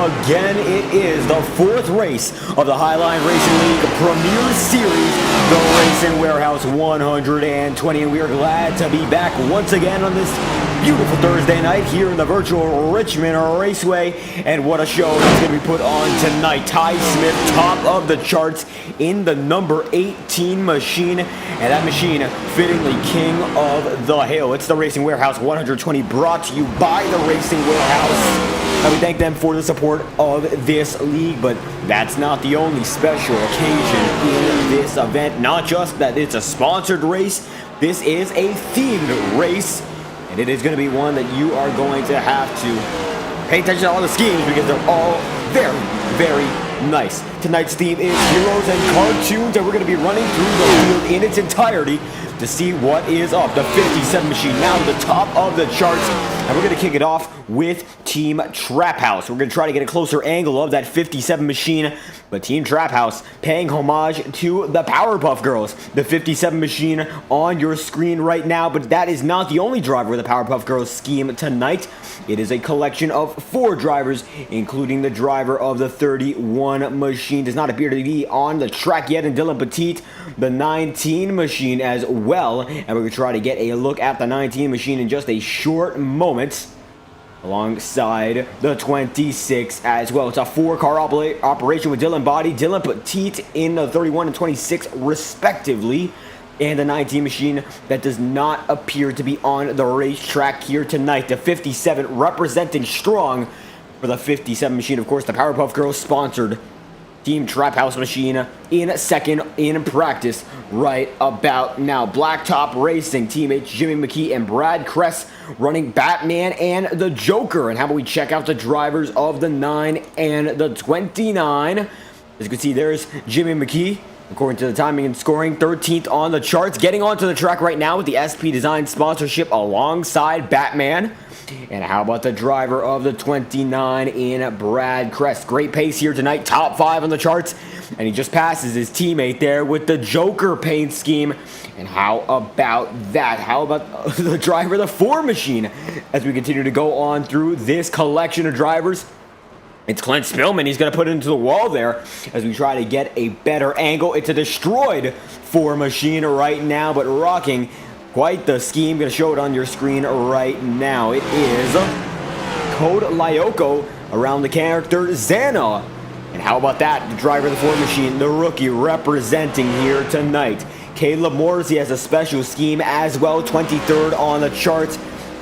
again. It is the fourth race of the Highline Racing League Premiere Series, the Racing Warehouse 120, and we are glad to be back once again on this beautiful Thursday night here in the virtual Richmond Raceway. And what a show that's going to be put on tonight. Ty Smith, top of the charts in the number 18 machine, and that machine fittingly king of the hill. It's the Racing Warehouse 120, brought to you by the Racing Warehouse. And we thank them for the support of this league, but that's not the only special occasion in this event. Not just that it's a sponsored race, this is a themed race, and it is going to be one that you are going to have to pay attention to all the schemes because they're all very, very nice. Tonight's theme is heroes and cartoons, and we're going to be running through the field in its entirety to see what is up. The 57 machine now to the top of the charts, and we're going to kick it off with Team Trap House. We're going to try to get a closer angle of that 57 machine, but Team Trap House paying homage to the Powerpuff Girls. The 57 machine on your screen right now, but that is not the only driver of the Powerpuff Girls scheme tonight. It is a collection of 4 drivers, including the driver of the 31 machine. Does not appear to be on the track yet, and Dylan Petit, the 19 machine as well. And we're going to try to get a look at the 19 machine in just a short moment, alongside the 26 as well. It's a 4-car operation with Dylan Body, Dylan Petit in the 31 and 26 respectively, and the 19 machine that does not appear to be on the racetrack here tonight. The 57 representing strong for the 57 machine. Of course, the Powerpuff Girls sponsored Team Trap House machine in second in practice right about now. Blacktop Racing, teammates Jimmy McKee and Brad Kress running Batman and the Joker. And how about we check out the drivers of the 9 and the 29. As you can see, there's Jimmy McKee, according to the timing and scoring, 13th on the charts. Getting onto the track right now with the SP Design sponsorship alongside Batman. And how about the driver of the 29 in Brad Kress? Great pace here tonight, top 5 on the charts. And he just passes his teammate there with the Joker paint scheme. And how about that? How about the driver of the 4 machine? As we continue to go on through this collection of drivers, it's Clint Spillman. He's going to put it into the wall there as we try to get a better angle. It's a destroyed 4 machine right now, but rocking quite the scheme. Going to show it on your screen right now. It is Code Lyoko around the character Xana. And how about that? The driver of the 4 machine, the rookie representing here tonight. Caleb Morrissey has a special scheme as well, 23rd on the charts.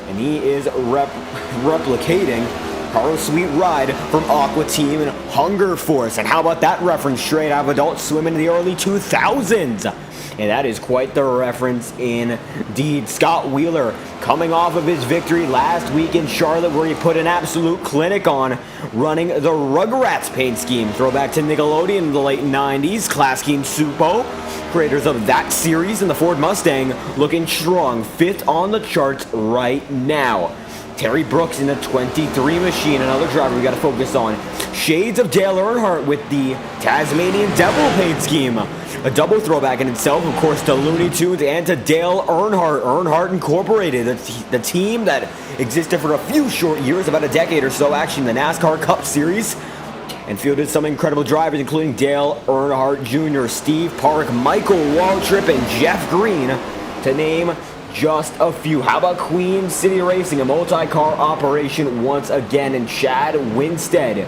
And he is replicating Carl Sweet Ride from Aqua Team and Hunger Force. And how about that reference straight out of Adult Swim in the early 2000s? And that is quite the reference indeed. Scott Wheeler coming off of his victory last week in Charlotte, where he put an absolute clinic on running the Rugrats paint scheme. Throwback to Nickelodeon in the late 90s. Class King Supo, creators of that series, and the Ford Mustang looking strong. 5th on the charts right now. Terry Brooks in the 23 machine, another driver we got to focus on. Shades of Dale Earnhardt with the Tasmanian Devil paint scheme. A double throwback in itself, of course, to Looney Tunes and to Dale Earnhardt. Earnhardt Incorporated, the team that existed for a few short years, about a decade or so, actually, in the NASCAR Cup Series, and fielded some incredible drivers, including Dale Earnhardt Jr., Steve Park, Michael Waltrip, and Jeff Green, to name just a few. How about Queen City Racing, a multi-car operation once again, and Chad Winstead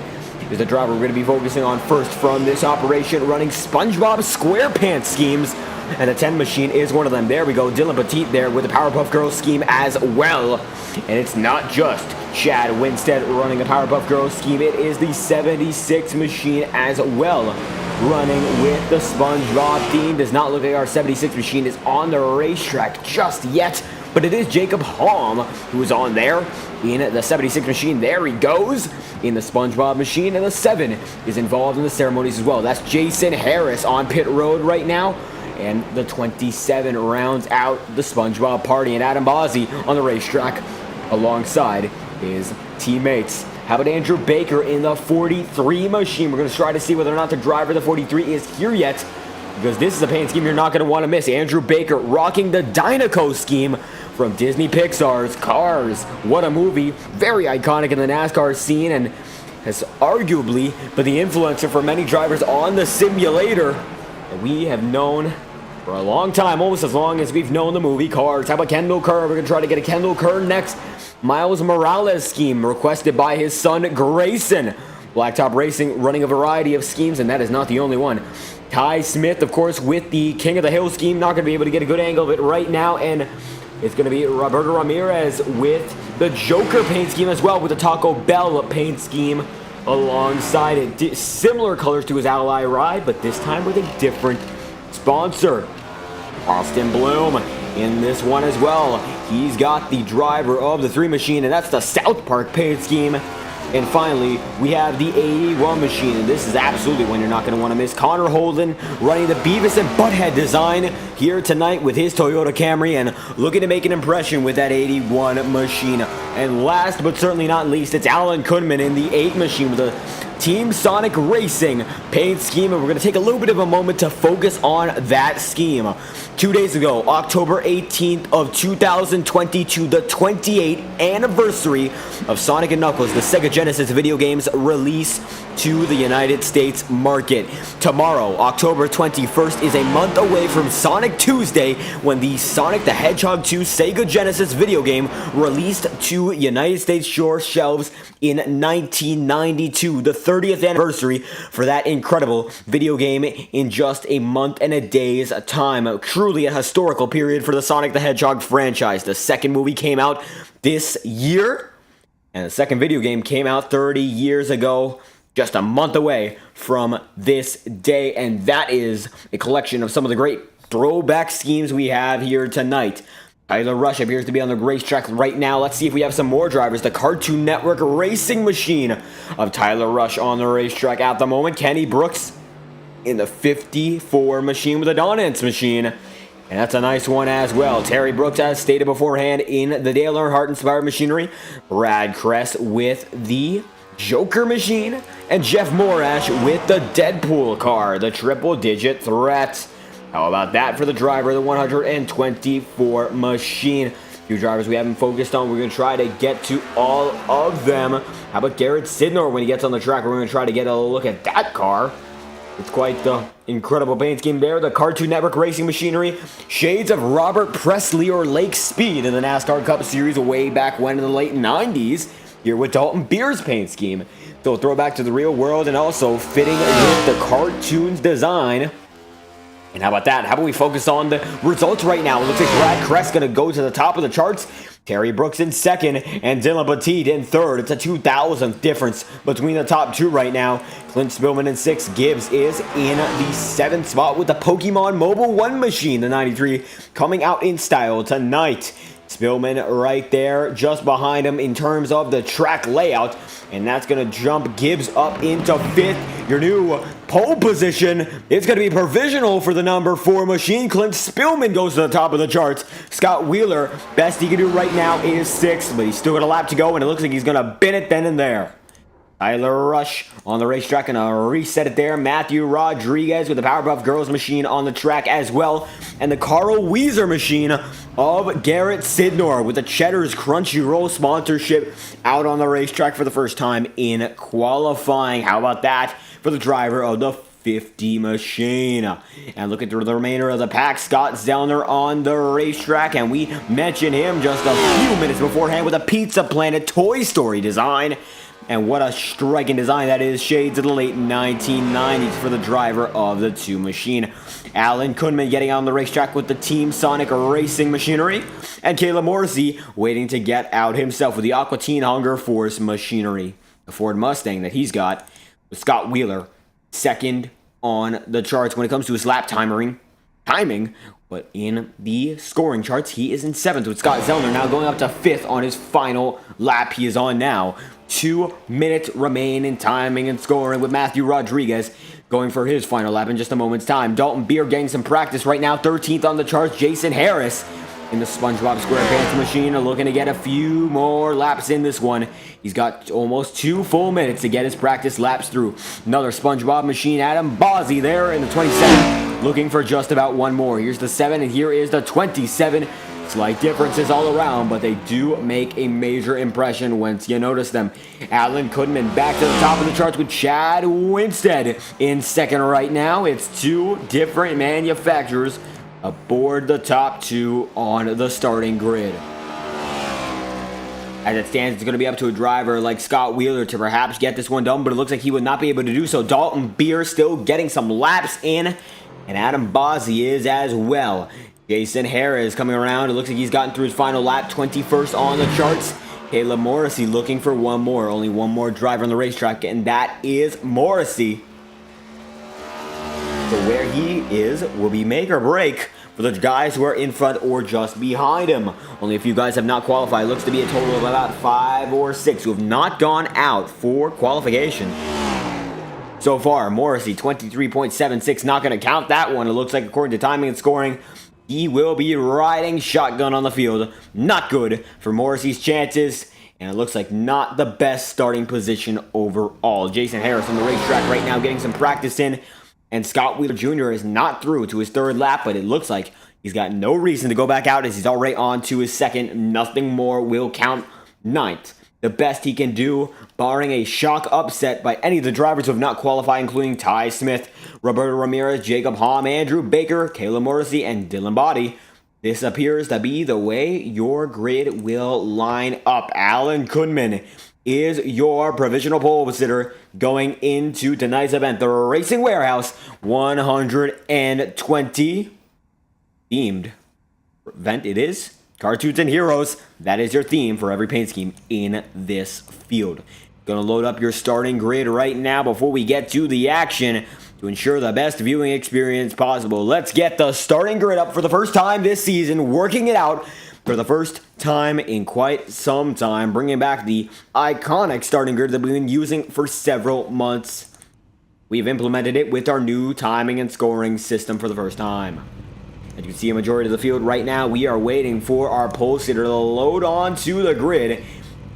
is the driver we're going to be focusing on first from this operation, running SpongeBob SquarePants schemes, and the 10 machine is one of them. There we go, Dylan Petit there with the Powerpuff Girls scheme as well. And it's not just Chad Winstead running a Powerpuff Girls scheme, it is the 76 machine as well, running with the SpongeBob theme. Does not look like our 76 machine is on the racetrack just yet, but it is Jacob Halm who is on there in the 76 machine. There he goes in the SpongeBob machine, and the 7 is involved in the ceremonies as well. That's Jason Harris on pit road right now, and the 27 rounds out the SpongeBob party, and Adam Bozzi on the racetrack alongside his teammates. How about Andrew Baker in the 43 machine? We're going to try to see whether or not the driver of the 43 is here yet, because this is a paint scheme you're not going to want to miss. Andrew Baker rocking the Dynaco scheme from Disney Pixar's Cars. What a movie. Very iconic in the NASCAR scene, and has arguably been the influencer for many drivers on the simulator that we have known for a long time, almost as long as we've known the movie Cars. How about Kendall Kerr? We're going to try to get a Kendall Kerr next. Miles Morales scheme requested by his son Grayson. Blacktop Racing running a variety of schemes, and that is not the only one. Ty Smith, of course, with the King of the Hill scheme. Not going to be able to get a good angle of it right now, and it's going to be Roberto Ramirez with the Joker paint scheme as well, with the Taco Bell paint scheme alongside it. Similar colors to his ally ride, but this time with a different sponsor. Austin Bloom in this one as well. He's got the driver of the 3 machine, and that's the South Park paint scheme. And finally, we have the 81 machine, and this is absolutely one you're not going to want to miss. Connor Holden running the Beavis and Butthead design here tonight with his Toyota Camry and looking to make an impression with that 81 machine. And last but certainly not least, it's Alan Kunman in the 8 machine with a Team Sonic Racing paint scheme, and we're going to take a little bit of a moment to focus on that scheme. 2 days ago, October 18th of 2022, the 28th anniversary of Sonic & Knuckles, the Sega Genesis video game's release to the United States market. Tomorrow, October 21st, is a month away from Sonic Tuesday, when the Sonic the Hedgehog 2 Sega Genesis video game released to United States shelves in 1992, the 30th anniversary for that incredible video game in just a month and a day's time. Truly a historical period for the Sonic the Hedgehog franchise. The second movie came out this year, and the second video game came out 30 years ago, just a month away from this day, and that is a collection of some of the great throwback schemes we have here tonight. Tyler Rush appears to be on the racetrack right now. Let's see if we have some more drivers. The Cartoon Network racing machine of Tyler Rush on the racetrack at the moment. Kenny Brooks in the 54 machine with the Donance machine. And that's a nice one as well. Terry Brooks, as stated beforehand, in the Dale Earnhardt-inspired machinery. Brad Kress with the Joker machine. And Jeff Morash with the Deadpool car, the triple-digit threat. How about that for the driver of the 124 machine? A few drivers we haven't focused on. We're going to try to get to all of them. How about Garrett Sidnor when he gets on the track? We're going to try to get a look at that car. It's quite the incredible paint scheme there. The Cartoon Network racing machinery. Shades of Robert Presley or Lake Speed in the NASCAR Cup Series way back when in the late 90s. Here with Dalton Beer's paint scheme. So throwback to the real world and also fitting with the cartoon's design. And how about that? How about we focus on the results right now? It looks like Brad Kress going to go to the top of the charts. Terry Brooks in second and Dylan Petit in third. It's a 2,000th difference between the top two right now. Clint Spillman in sixth. Gibbs is in the seventh spot with the Pokemon Mobile 1 machine, the 93, coming out in style tonight. Spillman right there just behind him in terms of the track layout, and that's going to jump Gibbs up into fifth. Your new pole position, it's going to be provisional for the number 4 machine. Clint Spillman goes to the top of the charts. Scott Wheeler, best he can do right now is 6th, but he's still got a lap to go, and it looks like he's going to bin it then and there. Tyler Rush on the racetrack, and I'll reset it there. Matthew Rodriguez with the Powerpuff Girls machine on the track as well. And the Carl Weezer machine of Garrett Sidnor with the Cheddar's Crunchyroll sponsorship out on the racetrack for the first time in qualifying. How about that for the driver of the 50 machine? And look at the remainder of the pack. Scott Zellner on the racetrack, and we mentioned him just a few minutes beforehand with a Pizza Planet Toy Story design. And what a striking design that is. Shades of the late 1990s for the driver of the 2 machine. Alan Kunman getting on the racetrack with the Team Sonic racing machinery. And Caleb Morrissey waiting to get out himself with the Aqua Teen Hunger Force machinery. The Ford Mustang that he's got with Scott Wheeler second on the charts when it comes to his lap timing. But in the scoring charts, he is in 7th with Scott Zellner now going up to 5th on his final lap he is on now. 2 minutes remain in timing and scoring with Matthew Rodriguez going for his final lap in just a moment's time. Dalton Beer getting some practice right now, 13th on the charts. Jason Harris in the SpongeBob SquarePants machine looking to get a few more laps in this one. He's got almost 2 full minutes to get his practice laps through. Another SpongeBob machine, Adam Bozzi there in the 27th, looking for just about one more. Here's the 7, and here is the 27. Slight differences all around, but they do make a major impression once you notice them. Alan Goodman back to the top of the charts with Chad Winstead in second right now. It's two different manufacturers aboard the top two on the starting grid. As it stands, it's going to be up to a driver like Scott Wheeler to perhaps get this one done, but it looks like he would not be able to do so. Dalton Beer still getting some laps in, and Adam Bozzi is as well. Jason Harris coming around. It looks like he's gotten through his final lap, 21st on the charts. Caleb Morrissey looking for one more. Only one more driver on the racetrack, and that is Morrissey. So where he is will be make or break for the guys who are in front or just behind him. Only a few guys have not qualified. Looks to be a total of about 5 or 6 who have not gone out for qualification. So far, Morrissey, 23.76. Not going to count that one. It looks like according to timing and scoring, he will be riding shotgun on the field. Not good for Morrissey's chances. And it looks like not the best starting position overall. Jason Harris on the racetrack right now getting some practice in. And Scott Wheeler Jr. is not through to his third lap, but it looks like he's got no reason to go back out as he's already on to his second. Nothing more will count. Ninth, the best he can do, barring a shock upset by any of the drivers who have not qualified, including Ty Smith, Roberto Ramirez, Jacob Hamm, Andrew Baker, Caleb Morrissey, and Dylan Boddy. This appears to be the way your grid will line up. Alan Goodman is your provisional pole sitter going into tonight's event, the Racing Warehouse 120 themed event. It is Cartoons and Heroes. That is your theme for every paint scheme in this field. Gonna load up your starting grid right now before we get to the action to ensure the best viewing experience possible. Let's get the starting grid up for the first time this season, working it out for the first time in quite some time, bringing back the iconic starting grid that we've been using for several months. We've implemented it with our new timing and scoring system for the first time. As you can see, a majority of the field right now, we are waiting for our pole sitter to load onto the grid.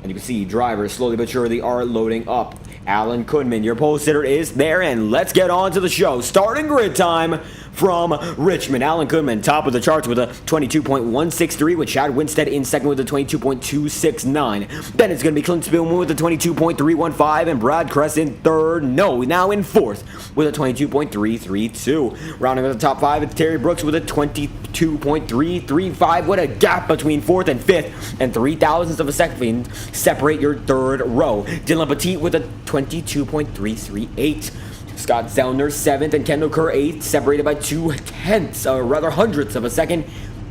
And you can see drivers slowly but surely are loading up. Alan Goodman, your pole sitter, is there, and let's get on to the show. Starting grid time from Richmond. Alan Goodman, top of the charts with a 22.163, with Chad Winstead in second with a 22.269. Then it's going to be Clint Spillman with a 22.315, and Brad Kress in third. No, now in fourth with a 22.332. Rounding out the top five, it's Terry Brooks with a 22.335. What a gap between fourth and fifth, and 0.003 of a second separate your third row. Dylan Petit with a 22.338. Scott Zellner 7th and Kendall Kerr 8th, separated by 0.2 hundredths of a second.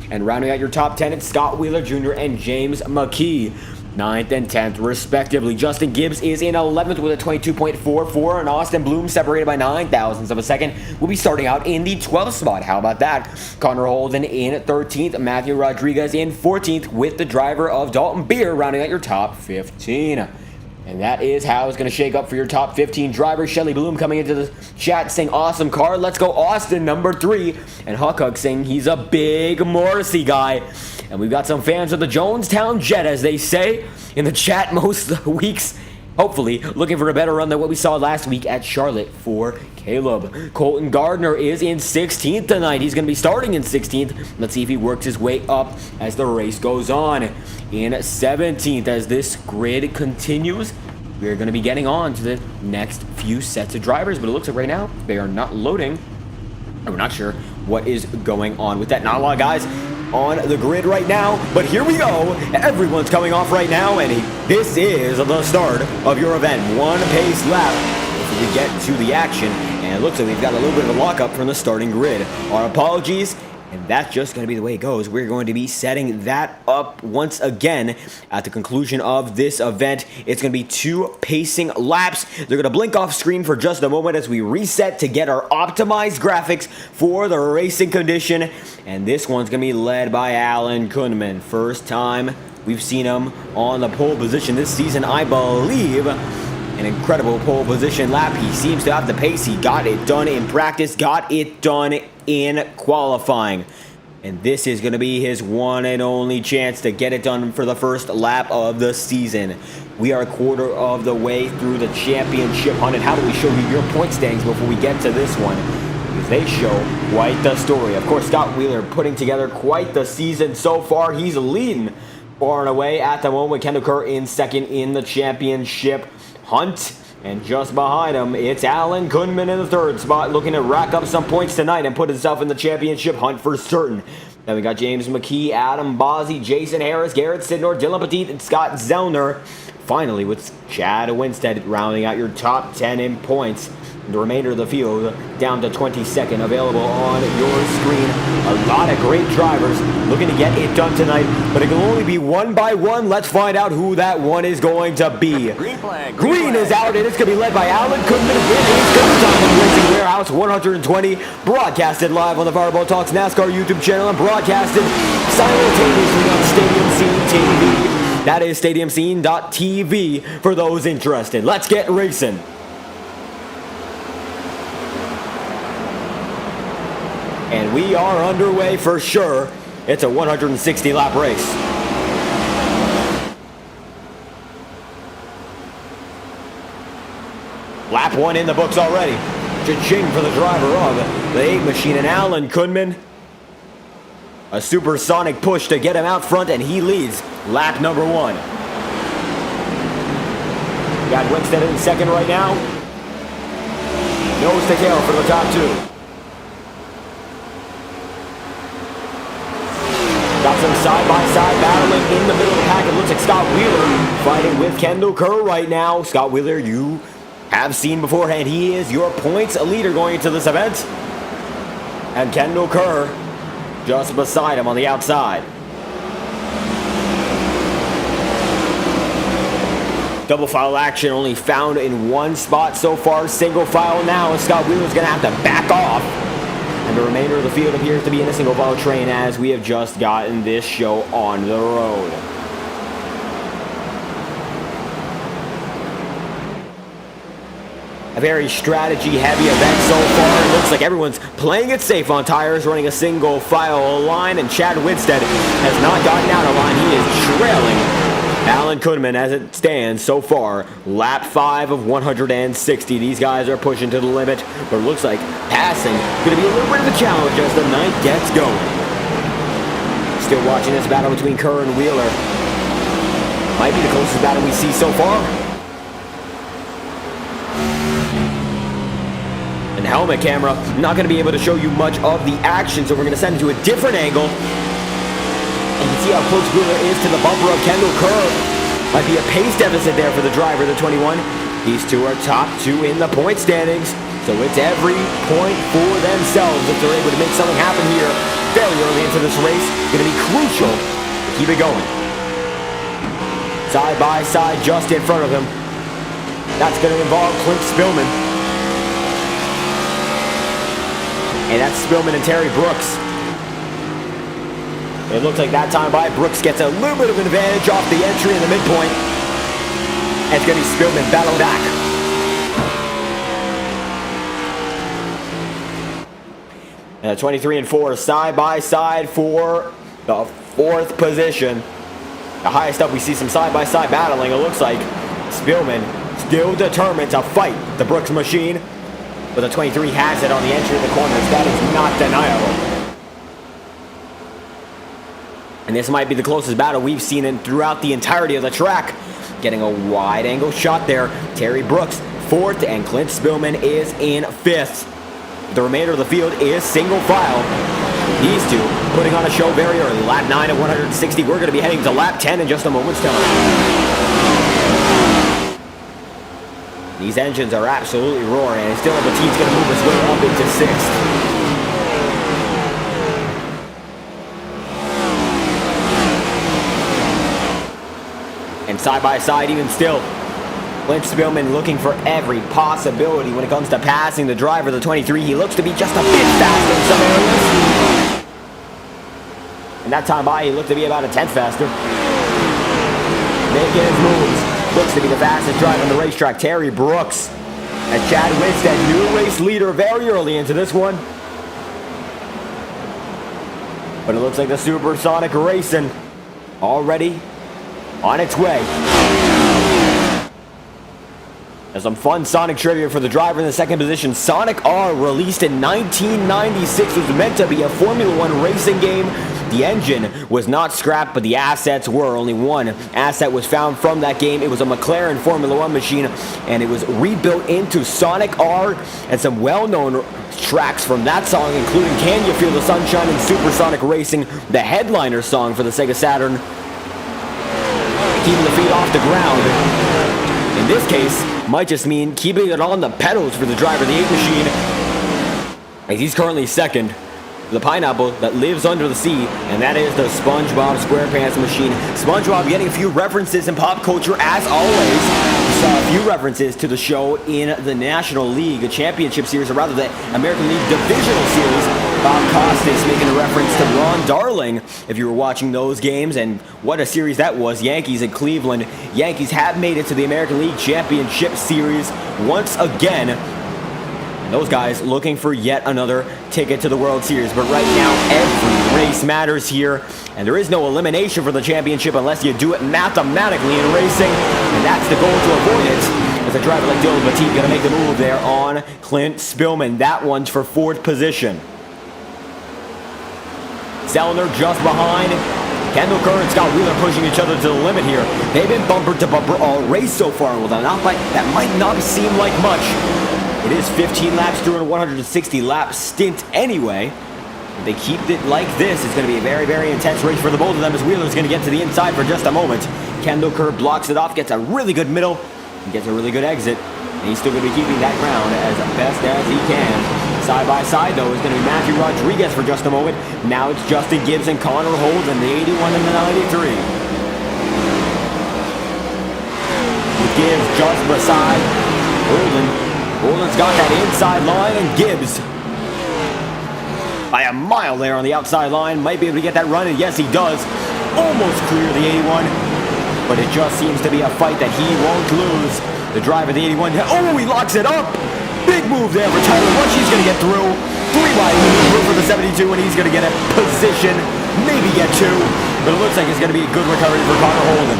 And rounding out your top 10, it's Scott Wheeler Jr. and James McKee, 9th and 10th respectively. Justin Gibbs is in 11th with a 22.44, and Austin Bloom, separated by 0.009 of a second, will be starting out in the 12th spot. How about that? Connor Holden in 13th, Matthew Rodriguez in 14th, with the driver of Dalton Beer rounding out your top 15. And that is how it's going to shake up for your top 15 drivers. Shelly Bloom coming into the chat saying, awesome car. Let's go Austin, number 3. And Huck Huck saying he's a big Morrissey guy. And we've got some fans of the Jonestown Jet, as they say, in the chat most weeks. Hopefully, looking for a better run than what we saw last week at Charlotte for Caleb. Colton Gardner is in 16th tonight. He's going to be starting in 16th. Let's see if he works his way up as the race goes on. In 17th, as this grid continues, we're going to be getting on to the next few sets of drivers. But it looks like right now, they are not loading. And we're not sure what is going on with that. Not a lot of guys on the grid right now, but here we go. Everyone's coming off right now, and this is the start of your event. One pace lap as we get to the action, and it looks like we've got a little bit of a lockup from the starting grid. Our apologies, and that's just going to be the way it goes. We're going to be setting that up once again at the conclusion of this event. It's going to be 2 pacing laps. They're going to blink off screen for just a moment as we reset to get our optimized graphics for the racing condition. And this one's going to be led by Alan Goodman. First time we've seen him on the pole position this season, I believe. An incredible pole position lap. He seems to have the pace. He got it done in practice, got it done in qualifying. And this is going to be his one and only chance to get it done for the first lap of the season. We are a quarter of the way through the championship hunt. And how do we show you your point standings before we get to this one? as they show quite the story. Of course, Scott Wheeler putting together quite the season so far. He's leading far and away at the moment. Kendall Kerr in second in the championship hunt. And just behind him, it's Alan Kunman in the third spot, looking to rack up some points tonight and put himself in the championship hunt for certain. Then we got James McKee, Adam Bozzi, Jason Harris, Garrett Sidnor, Dylan Petit, and Scott Zellner. Finally, with Chad Winstead rounding out your top 10 in points. The remainder of the field down to 22nd, available on your screen. A lot of great drivers looking to get it done tonight, but it can only be one by one. Let's find out who that one is going to be. Green flag. Green is out, and it's going to be led by Alan Goodman with his Content Racing Warehouse 120, broadcasted live on the Fireball Talks NASCAR YouTube channel and broadcasted simultaneously on Stadium Scene TV. That is StadiumScene.tv for those interested. Let's get racing. And we are underway for sure. It's a 160 lap race. Lap 1 in the books already. Cha-ching for the driver of the 8 machine, and Alan Kunman. A supersonic push to get him out front, and he leads lap number 1. Got Winstead in second right now. Nose to tail for the top 2. Got some side-by-side battling in the middle of the pack. It looks like Scott Wheeler fighting with Kendall Kerr right now. Scott Wheeler, you have seen beforehand. He is your points leader going into this event. And Kendall Kerr just beside him on the outside. Double file action only found in one spot so far. Single file now, and Scott Wheeler's going to have to back off. And the remainder of the field appears to be in a single file train as we have just gotten this show on the road. A very strategy-heavy event so far. It looks like everyone's playing it safe on tires, running a single file line, and Chad Winstead has not gotten out of line. He is trailing Alan Kunman as it stands so far. Lap 5 of 160. These guys are pushing to the limit, but it looks like passing going to be a little bit of a challenge as the night gets going. Still watching this battle between Kerr and Wheeler. Might be the closest battle we see so far. And helmet camera, not going to be able to show you much of the action, so we're going to send it to a different angle. You can see how close Wheeler is to the bumper of Kendall Kerr. Might be a pace deficit there for the driver, the 21. These two are top 2 in the point standings, so it's every point for themselves if they're able to make something happen here very early into this race. Going to be crucial to keep it going. Side by side just in front of him. That's going to involve Clint Spillman. And that's Spillman and Terry Brooks. It looks like that time by Brooks gets a little bit of an advantage off the entry in the midpoint. And it's going to be Spillman battling back. And a 23 and 4 side by side for the 4th position. The highest up we see some side by side battling. It looks like Spillman still determined to fight the Brooks machine. But the 23 has it on the entry of the corners. That is not deniable. And this might be the closest battle we've seen in throughout the entirety of the track. Getting a wide angle shot there. Terry Brooks 4th and Clint Spillman is in 5th. The remainder of the field is single file. These two putting on a show very early. Lap 9 at 160. We're going to be heading to lap 10 in just a moment's time. These engines are absolutely roaring, and still Petit's going to move his way up into 6th. And side by side, even still, Clint Spillman looking for every possibility when it comes to passing the driver, the 23. He looks to be just a bit faster in some areas. And that time by, he looked to be about a tenth faster. Making his moves. Looks to be the fastest driver on the racetrack, Terry Brooks. And Chad Winstead, new race leader very early into this one. But it looks like the Supersonic Racing already on its way. Now some fun Sonic trivia for the driver in the second position. Sonic R, released in 1996, was meant to be a Formula One racing game. The engine was not scrapped, but the assets were. Only one asset was found from that game. It was a McLaren Formula One machine, and it was rebuilt into Sonic R, and some well-known tracks from that song, including Can You Feel the Sunshine and Supersonic Racing, the headliner song for the Sega Saturn, keeping the feet off the ground. In this case, might just mean keeping it on the pedals for the driver of the 8 machine, as he's currently second. The pineapple that lives under the sea, and that is the SpongeBob SquarePants machine. SpongeBob getting a few references in pop culture as always. We saw a few references to the show in the National League Championship Series, or rather the American League Divisional Series. Bob Costas making a reference to Ron Darling, if you were watching those games, and what a series that was. Yankees in Cleveland. Yankees have made it to the American League Championship Series once again. Those guys looking for yet another ticket to the World Series. But right now, every race matters here, and there is no elimination for the championship unless you do it mathematically in racing, and that's the goal to avoid it. As a driver like Dylan Batik going to make the move there on Clint Spillman. That one's for 4th position. Zellner just behind. Kendall Kerr and Scott Wheeler pushing each other to the limit here. They've been bumper to bumper all race so far. Well, that might not seem like much. It is 15 laps through a 160 lap stint anyway. If they keep it like this, it's going to be a very, very intense race for the both of them, as Wheeler's going to get to the inside for just a moment. Kendall Kerr blocks it off, gets a really good middle, and gets a really good exit. And he's still going to be keeping that ground as best as he can. Side by side, though, is going to be Matthew Rodriguez for just a moment. Now it's Justin Gibbs and Connor Holden, the 81 and the 93. With Gibbs just beside Holden. Holden's got that inside line, and Gibbs by a mile there on the outside line. Might be able to get that run, and yes, he does. Almost clear the 81, but it just seems to be a fight that he won't lose. The driver, the 81, oh, he locks it up. Big move there for Tyler Rush. He's going to get through. 3 wide move for the 72, and he's going to get a position, maybe get 2, but it looks like it's going to be a good recovery for Connor Holden.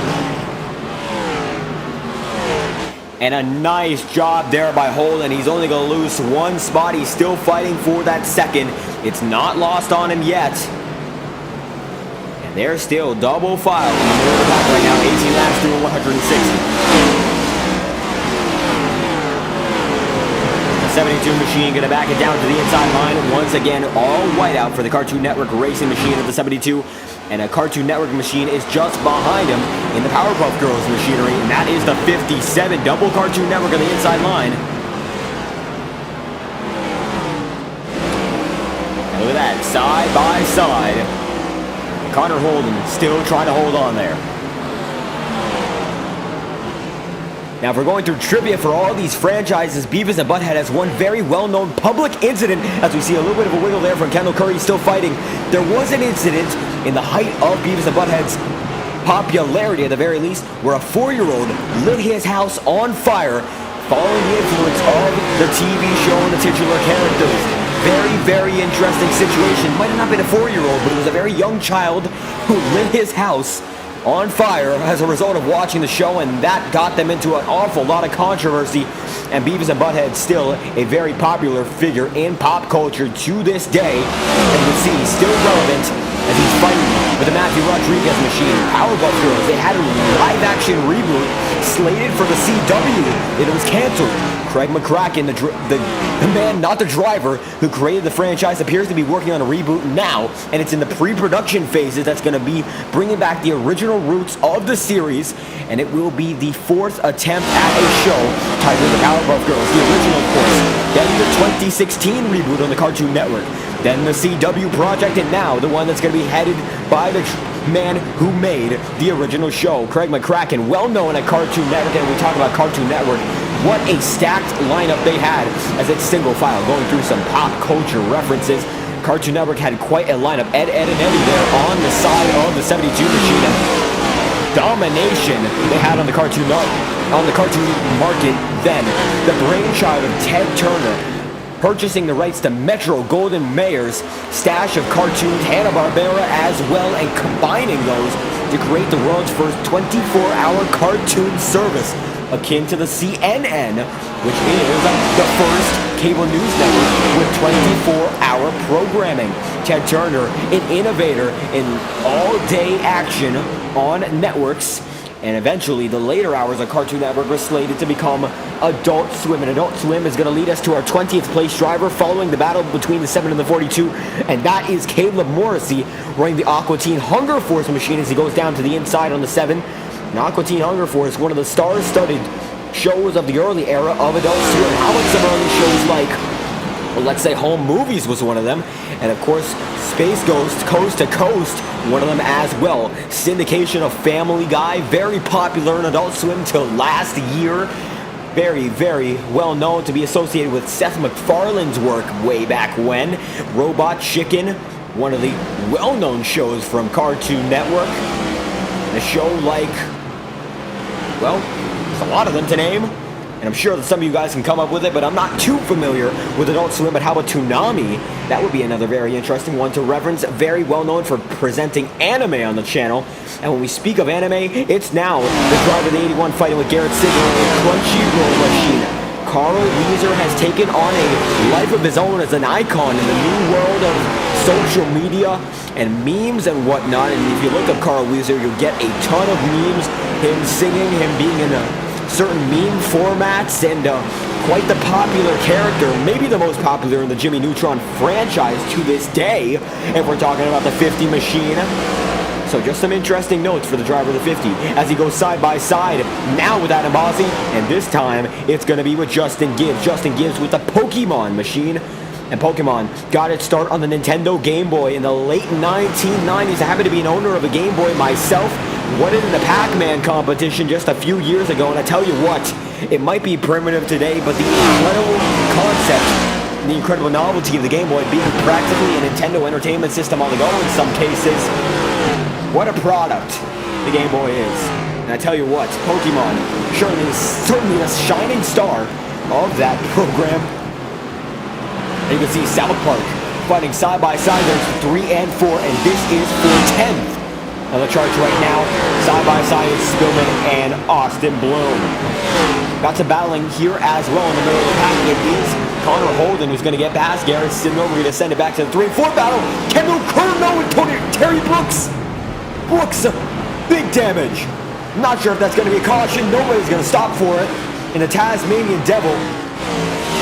And a nice job there by Holden. He's only going to lose 1 spot. He's still fighting for that second. It's not lost on him yet. And they're still double file in the middle of the pack right now. 18 laps through 160. The 72 machine going to back it down to the inside line. Once again, all white out for the Cartoon Network racing machine of the 72. And a Cartoon Network machine is just behind him in the Powerpuff Girls machinery, and that is the 57 double Cartoon Network on the inside line. And look at that, side by side. Connor Holden still trying to hold on there. Now, if we're going through trivia for all these franchises, Beavis and Butthead has one very well-known public incident, as we see a little bit of a wiggle there from Kendall Curry still fighting. There was an incident in the height of Beavis and Butthead's popularity, at the very least, where a 4-year-old lit his house on fire following the influence of the TV show and the titular characters. Very, very interesting situation. Might have not been a 4-year-old, but it was a very young child who lit his house on fire as a result of watching the show, and that got them into an awful lot of controversy. And Beavis and Butthead still a very popular figure in pop culture to this day. And you can see he's still relevant as he's fighting with the Matthew Rodriguez machine. Powerpuff Girls, they had a live-action reboot slated for the CW. It was canceled. Craig McCracken, the man, not the driver, who created the franchise, appears to be working on a reboot now, and it's in the pre-production phases that's going to be bringing back the original roots of the series, and it will be the 4th attempt at a show titled The Powerpuff Girls, the original, of course, then the 2016 reboot on the Cartoon Network, then the CW project, and now the one that's going to be headed by the man who made the original show, Craig McCracken, well known at Cartoon Network. And we talk about Cartoon Network, what a stacked lineup they had, as it's single file going through some pop culture references. Cartoon Network had quite a lineup. Ed, and Eddie there on the side of the 72 machine. And domination they had on the cartoon market then. The brainchild of Ted Turner, purchasing the rights to Metro Golden Mayer's stash of cartoons, Hanna-Barbera as well, and combining those to create the world's first 24-hour cartoon service. akin to the CNN, which is the first cable news network with 24-hour programming. Ted Turner, an innovator in all-day action on networks, and eventually the later hours of Cartoon Network were slated to become Adult Swim. And Adult Swim is going to lead us to our 20th place driver following the battle between the 7 and the 42, and that is Caleb Morrissey running the Aqua Teen Hunger Force machine as he goes down to the inside on the 7. And Aqua Teen Hunger Force, one of the star-studded shows of the early era of Adult Swim. How about some early shows like, well, let's say Home Movies was one of them, and of course Space Ghost, Coast to Coast, one of them as well. Syndication of Family Guy, very popular in Adult Swim till last year. Very, very well known to be associated with Seth MacFarlane's work way back when. Robot Chicken, one of the well-known shows from Cartoon Network. And a show like, well, there's a lot of them to name. And I'm sure that some of you guys can come up with it, but I'm not too familiar with Adult Swim. But how about Toonami? That would be another very interesting one to reference. Very well known for presenting anime on the channel. And when we speak of anime, it's now the driver of the 81 fighting with Garrett Singer in a Crunchyroll machine. Carl Weezer has taken on a life of his own as an icon in the new world of social media and memes and whatnot. And if you look up Carl Weezer, you'll get a ton of memes. Him singing, him being in certain meme formats, and quite the popular character, maybe the most popular in the Jimmy Neutron franchise to this day, if we're talking about the 50 machine. So just some interesting notes for the driver of the 50 as he goes side by side now with Adam Bossi, and this time it's going to be with Justin Gibbs. Justin Gibbs with the Pokemon machine. And Pokemon got its start on the Nintendo Game Boy in the late 1990s. I happen to be an owner of a Game Boy myself. Won it in the Pac-Man competition just a few years ago, and I tell you what, it might be primitive today, but the incredible concept, the incredible novelty of the Game Boy being practically a Nintendo Entertainment System on the go in some cases, what a product the Game Boy is. And I tell you what, Pokemon certainly the shining star of that program. And you can see South Park fighting side by side. There's 3 and 4, and this is for 10th on the charts right now. Side by side is Spillman and Austin Bloom. Got to battling here as well in the middle of the pack. It is Connor Holden who's going to get past Garrett Sidnover. We're going to send it back to the 3 and 4 battle. Kendall Curnow and Terry Brooks. Brooks, big damage. Not sure if that's going to be a caution. Nobody's going to stop for it. And the Tasmanian Devil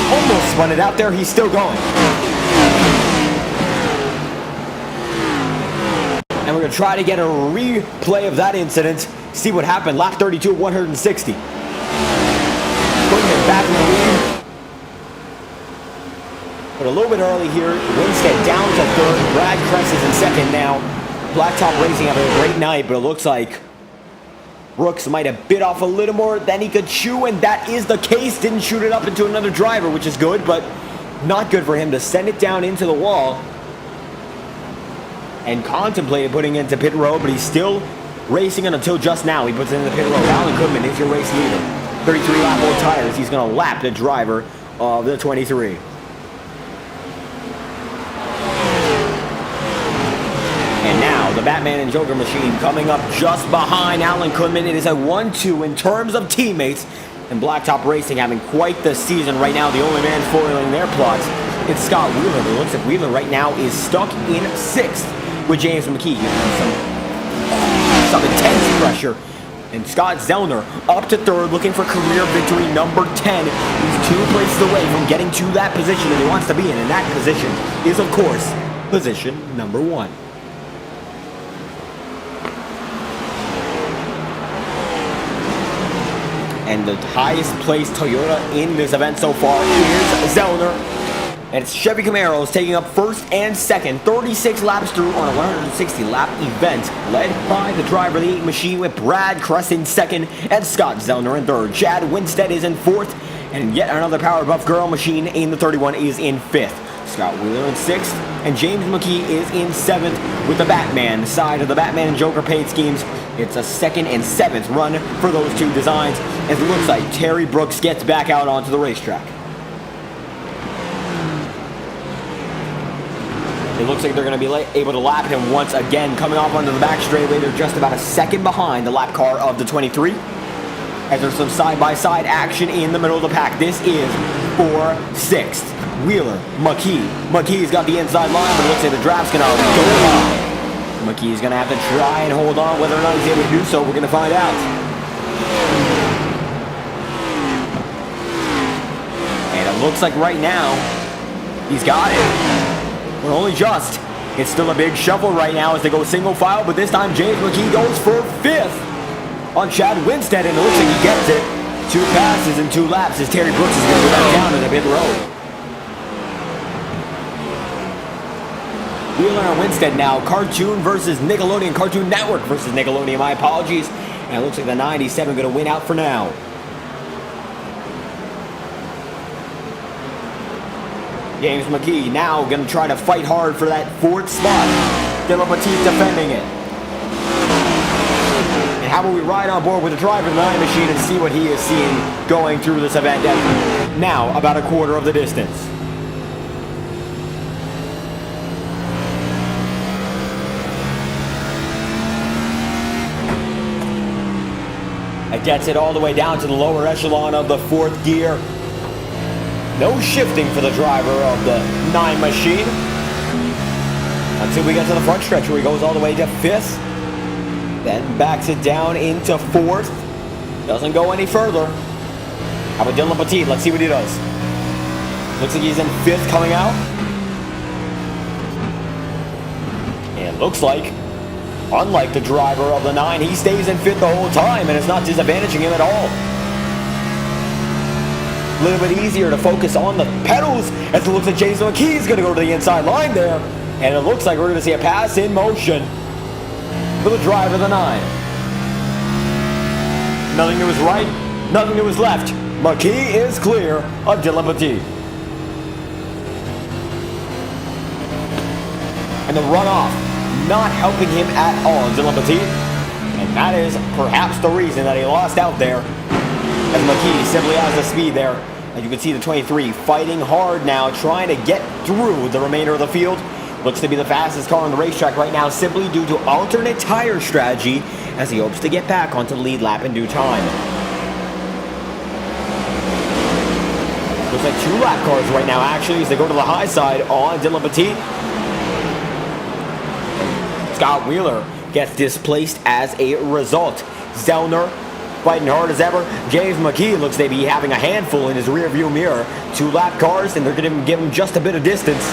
almost spun it out there. He's still going. And we're going to try to get a replay of that incident. See what happened. Lap 32 at 160. Putting it back in the lead. But a little bit early here. Winstead down to third. Brad Kress is in second now. Blacktop Racing having a great night, but it looks like Brooks might have bit off a little more than he could chew, and that is the case. Didn't shoot it up into another driver, which is good, but not good for him to send it down into the wall and contemplated putting it into pit road, but he's still racing it until just now. He puts it in the pit road. Alan Goodman is your race leader. 33 lap old tires. He's going to lap the driver of the 23. And now the Batman and Joker machine coming up just behind Alan Goodman. It is a 1-2 in terms of teammates. And Blacktop Racing having quite the season right now. The only man foiling their plots, it's Scott Wheeler. It looks like Wheeler right now is stuck in 6th with James McKee. Some intense pressure. And Scott Zellner up to 3rd, looking for career victory number 10. He's 2 places away from getting to that position that he wants to be in. And that position is, of course, position number 1. And the highest placed Toyota in this event so far is Zellner. And it's Chevy Camaros taking up 1st and 2nd, 36 laps through on a 160 lap event, led by the driver of the 8 machine with Brad Kress in 2nd and Scott Zellner in 3rd. Chad Winstead is in 4th, and yet another Power Buff Girl machine in the 31 is in 5th. Scott Wheeler in 6th, and James McKee is in 7th with the Batman side of the Batman and Joker paint schemes. It's a 2nd and 7th run for those 2 designs, as it looks like Terry Brooks gets back out onto the racetrack. It looks like they're going to be able to lap him once again. Coming off onto the back straightaway, they're just about a second behind the lap car of the 23. as there's some side-by-side action in the middle of the pack. This is for 6th. Wheeler, McKee's got the inside line, but it looks like the draft's going to go on. McKee's going to have to try and hold on. Whether or not he's able to do so, we're going to find out. And it looks like right now, he's got it. But only just. It's still a big shuffle right now as they go single file, but this time James McKee goes for 5th on Chad Winstead, and it looks like he gets it. 2 passes and 2 laps as Terry Brooks is going to go back down to the pit road. Wheeler and Winstead now. Cartoon versus Nickelodeon. Cartoon Network versus Nickelodeon. My apologies. And it looks like the 97 going to win out for now. James McKee now going to try to fight hard for that 4th spot. Dylan Petit defending it. And how about we ride on board with the driver of the 9 machine and see what he is seeing going through this event at now about a quarter of the distance. It gets it all the way down to the lower echelon of the 4th gear. No shifting for the driver of the 9 machine. Until we get to the front stretch where he goes all the way to 5th. Then backs it down into 4th. Doesn't go any further. How about Dylan Petit? Let's see what he does. Looks like he's in 5th coming out. And it looks like, unlike the driver of the 9, he stays in 5th the whole time, and it's not disadvantaging him at all. A little bit easier to focus on the pedals as it looks like James McKee is going to go to the inside line there. And it looks like we're going to see a pass in motion for the driver of the 9. Nothing to his right, nothing to his left. McKee is clear of Dylan Petit. And the runoff not helping him at all, Dylan Petit. And that is perhaps the reason that he lost out there. As McKee simply has the speed there. As you can see, the 23 fighting hard now, trying to get through the remainder of the field. Looks to be the fastest car on the racetrack right now, simply due to alternate tire strategy, as he hopes to get back onto the lead lap in due time. Looks like 2 lap cars right now, actually, as they go to the high side on Dylan Petit. Scott Wheeler gets displaced as a result. Zellner fighting hard as ever. James McKee looks to be having a handful in his rear view mirror. 2 lap cars, and they're going to give him just a bit of distance.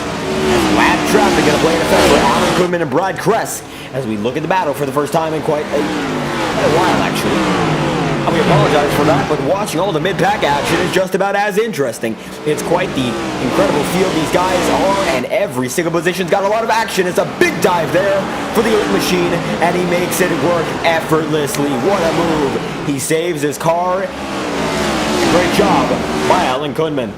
Lap traffic going to play an effect for Alan Goodman and Brad Kress as we look at the battle for the first time in quite a while, actually. We apologize for that, but watching all the mid-pack action is just about as interesting. It's quite the incredible field these guys are, and every single position's got a lot of action. It's a big dive there for the 8 machine, and he makes it work effortlessly. What a move. He saves his car. Great job by Alan Goodman.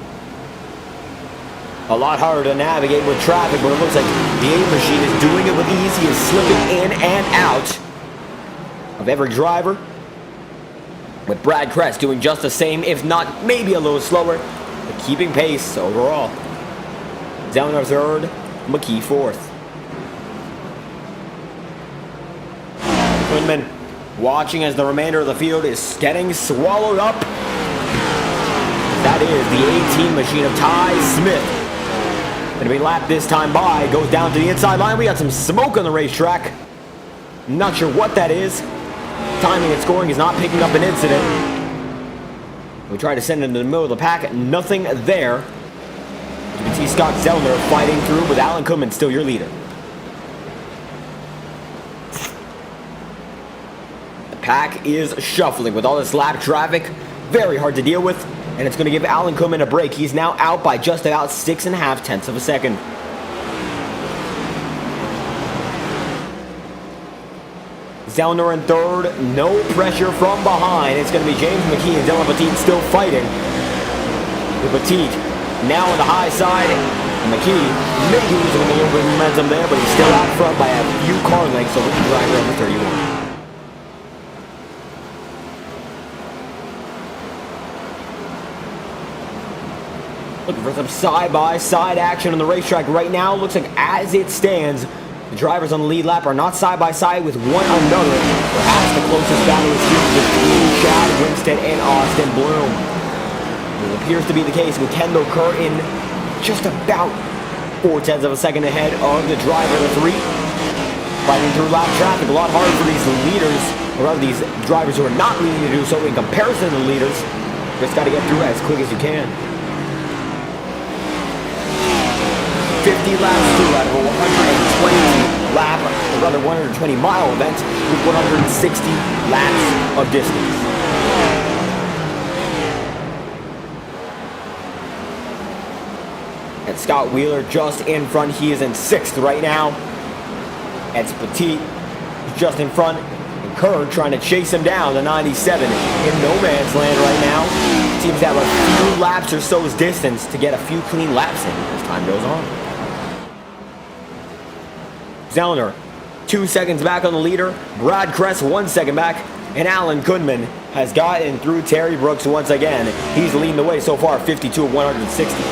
A lot harder to navigate with traffic, but it looks like the 8 machine is doing it with ease. He is slipping in and out of every driver, with Brad Kress doing just the same, if not maybe a little slower, but keeping pace overall. Zellner 3rd, McKee 4th. Goodman watching as the remainder of the field is getting swallowed up. That is the 18 machine of Ty Smith. Going to be lapped this time by, goes down to the inside line. We got some smoke on the racetrack. Not sure what that is. Timing and scoring is not picking up an incident. We try to send it into the middle of the pack. Nothing there. You can see Scott Zellner fighting through with Alan Goodman still your leader. The pack is shuffling with all this lap traffic. Very hard to deal with. And it's going to give Alan Goodman a break. He's now out by just about 6.5 tenths of a second. Zellner in 3rd, no pressure from behind. It's going to be James McKee and Dylan Petit still fighting. With Petit now on the high side. McKee may be losing a little bit of momentum there, but he's still out front by a few car lengths over the driver of the 31. Looking for some side-by-side action on the racetrack right now. Looks like as it stands, The drivers on the lead lap are not side by side with one another. Perhaps the closest battle is here between Chad Winstead and Austin Bloom. It appears to be the case with Kendall Kerr in just about 0.4 of a second ahead of the driver of the 3. Fighting through lap traffic, a lot harder for these leaders, or rather these drivers who are not leading to do so in comparison to the leaders. Just got to get through as quick as you can. 50 laps through out of a 120 lap, or rather 120 mile event with 160 laps of distance. And Scott Wheeler just in front. He is in 6th right now. It's Petit just in front. And Kerr trying to chase him down to 97 in no man's land right now. Seems to have a few laps or so's distance to get a few clean laps in as time goes on. Zellner, 2 seconds back on the leader. Brad Kress, 1 second back. And Alan Goodman has gotten through Terry Brooks once again. He's leading the way so far, 52 of 160.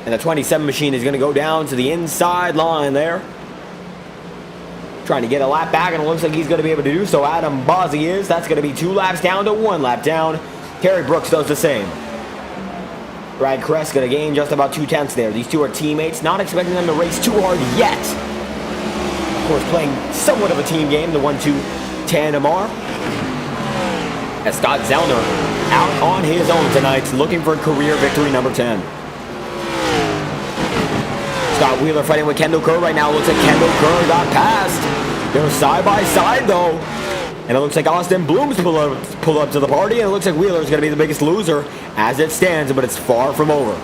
And the 27 machine is going to go down to the inside line there. Trying to get a lap back, and it looks like he's going to be able to do so. Adam Bozzi is. That's going to be 2 laps down to 1 lap down. Terry Brooks does the same. Brad Kress going to gain just about 2/10 there. These two are teammates. Not expecting them to race too hard yet. Of course, playing somewhat of a team game. The 1-2 tandem are. As Scott Zellner out on his own tonight, looking for career victory number 10. Scott Wheeler fighting with Kendall Kerr right now. Looks like Kendall Kerr got passed. They're side by side though. And it looks like Austin Bloom's pull up to the party, and it looks like Wheeler's going to be the biggest loser as it stands, but it's far from over.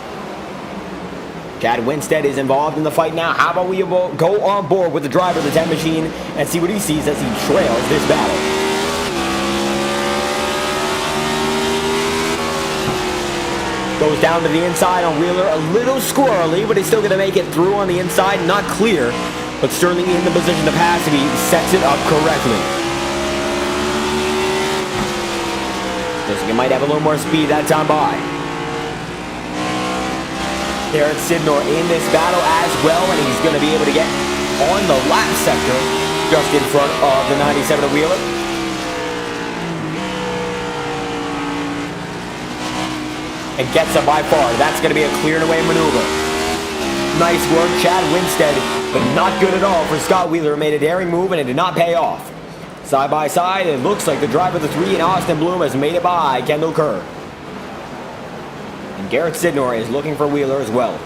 Chad Winstead is involved in the fight now. How about we go on board with the driver of the 10 machine and see what he sees as he trails this battle. Goes down to the inside on Wheeler, a little squirrely, but he's still going to make it through on the inside. Not clear, but Sterling in the position to pass if he sets it up correctly. Looks like he might have a little more speed that time by. Garrett Sidnor in this battle as well, and he's going to be able to get on the lap sector just in front of the 97 of Wheeler. And gets him by far. That's going to be a cleared away maneuver. Nice work, Chad Winstead, but not good at all for Scott Wheeler. Made a daring move, and it did not pay off. Side by side, it looks like the driver of the 3 in Austin Bloom has made it by Kendall Kerr. And Garrett Sidnor is looking for Wheeler as well.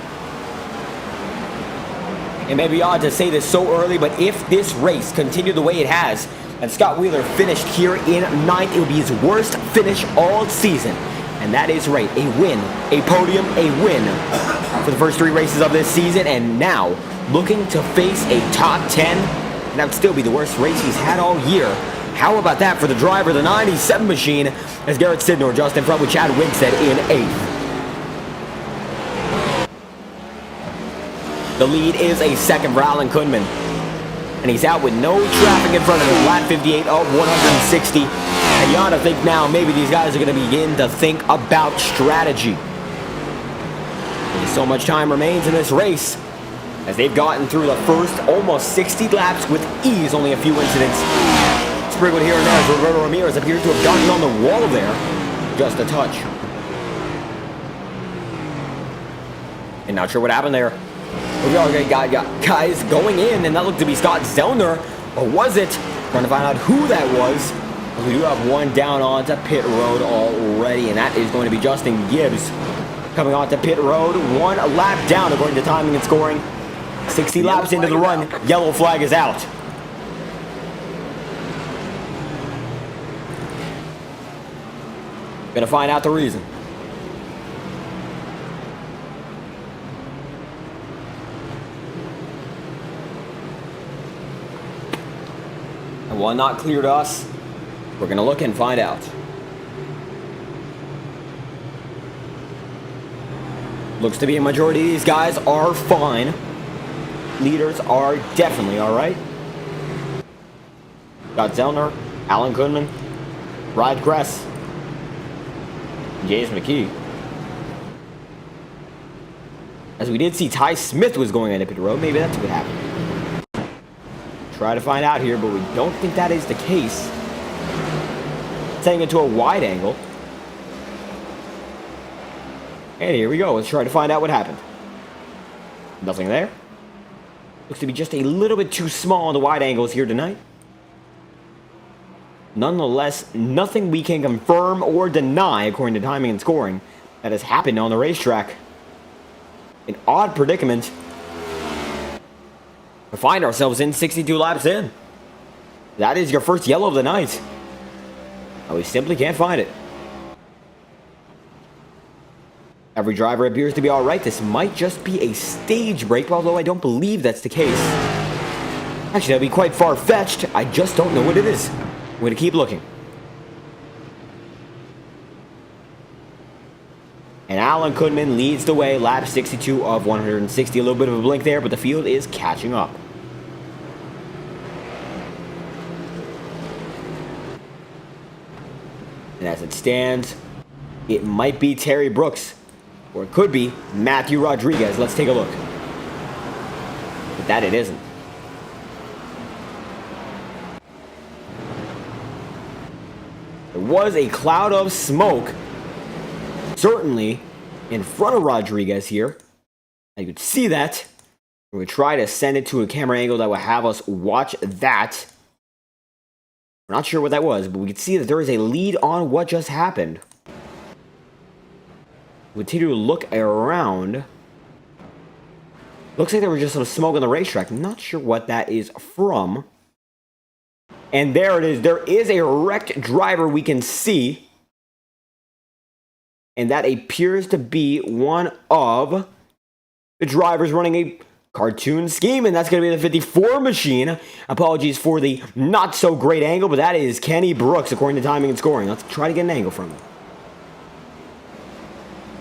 It may be odd to say this so early, but if this race continued the way it has, and Scott Wheeler finished here in 9th, it would be his worst finish all season. And that is right, a win, a podium, a win for the first 3 races of this season. And now, looking to face a top 10, and that would still be the worst race he's had all year. How about that for the driver of the 97 machine, as Garrett Sidnor just in front with Chad Winstead in 8th. The lead is a second for Alan Kunman. And he's out with no traffic in front of him, lap 58 of 160. And you ought to think now maybe these guys are going to begin to think about strategy. Because so much time remains in this race, as they've gotten through the first almost 60 laps with ease, only a few incidents sprinkled here and there as Roberto Ramirez appears to have gotten on the wall there, just a touch. And not sure what happened there. We already got guys going in, and that looked to be Scott Zellner, or was it? Trying to find out who that was. We do have one down onto pit road already, and that is going to be Justin Gibbs coming onto pit road. 1 lap down according to timing and scoring. 60 laps into the run, yellow flag is out. Gonna find out the reason. And while not clear to us, we're gonna look and find out. Looks to be a majority of these guys are fine. Leaders are definitely all right. Got Zellner, Alan Kunman, Brad Kress, James McKee. As we did see Ty Smith was going into pit road. Maybe that's what happened. Try to find out here, but we don't think that is the case. Setting into a wide angle. And here we go. Let's try to find out what happened. Nothing there. Looks to be just a little bit too small on the wide angles here tonight. Nonetheless, nothing we can confirm or deny, according to timing and scoring, that has happened on the racetrack. An odd predicament to find ourselves in 62 laps in. That is your first yellow of the night. And we simply can't find it. Every driver appears to be alright. This might just be a stage break, although I don't believe that's the case. Actually, that'd be quite far-fetched. I just don't know what it is. I'm going to keep looking. And Alan Kudman leads the way, lap 62 of 160. A little bit of a blink there, but the field is catching up. And as it stands, it might be Terry Brooks. Or it could be Matthew Rodriguez. Let's take a look. But that it isn't. There was a cloud of smoke, certainly in front of Rodriguez here. You could see that. We're going to try to send it to a camera angle that will have us watch that. We're not sure what that was, but we can see that there is a lead on what just happened. Continue to look around. Looks like there was just some smoke on the racetrack. I'm not sure what that is from. And there it is. There is a wrecked driver we can see. And that appears to be one of the drivers running a cartoon scheme. And that's going to be the 54 machine. Apologies for the not so great angle, but that is Kenny Brooks according to timing and scoring. Let's try to get an angle from him.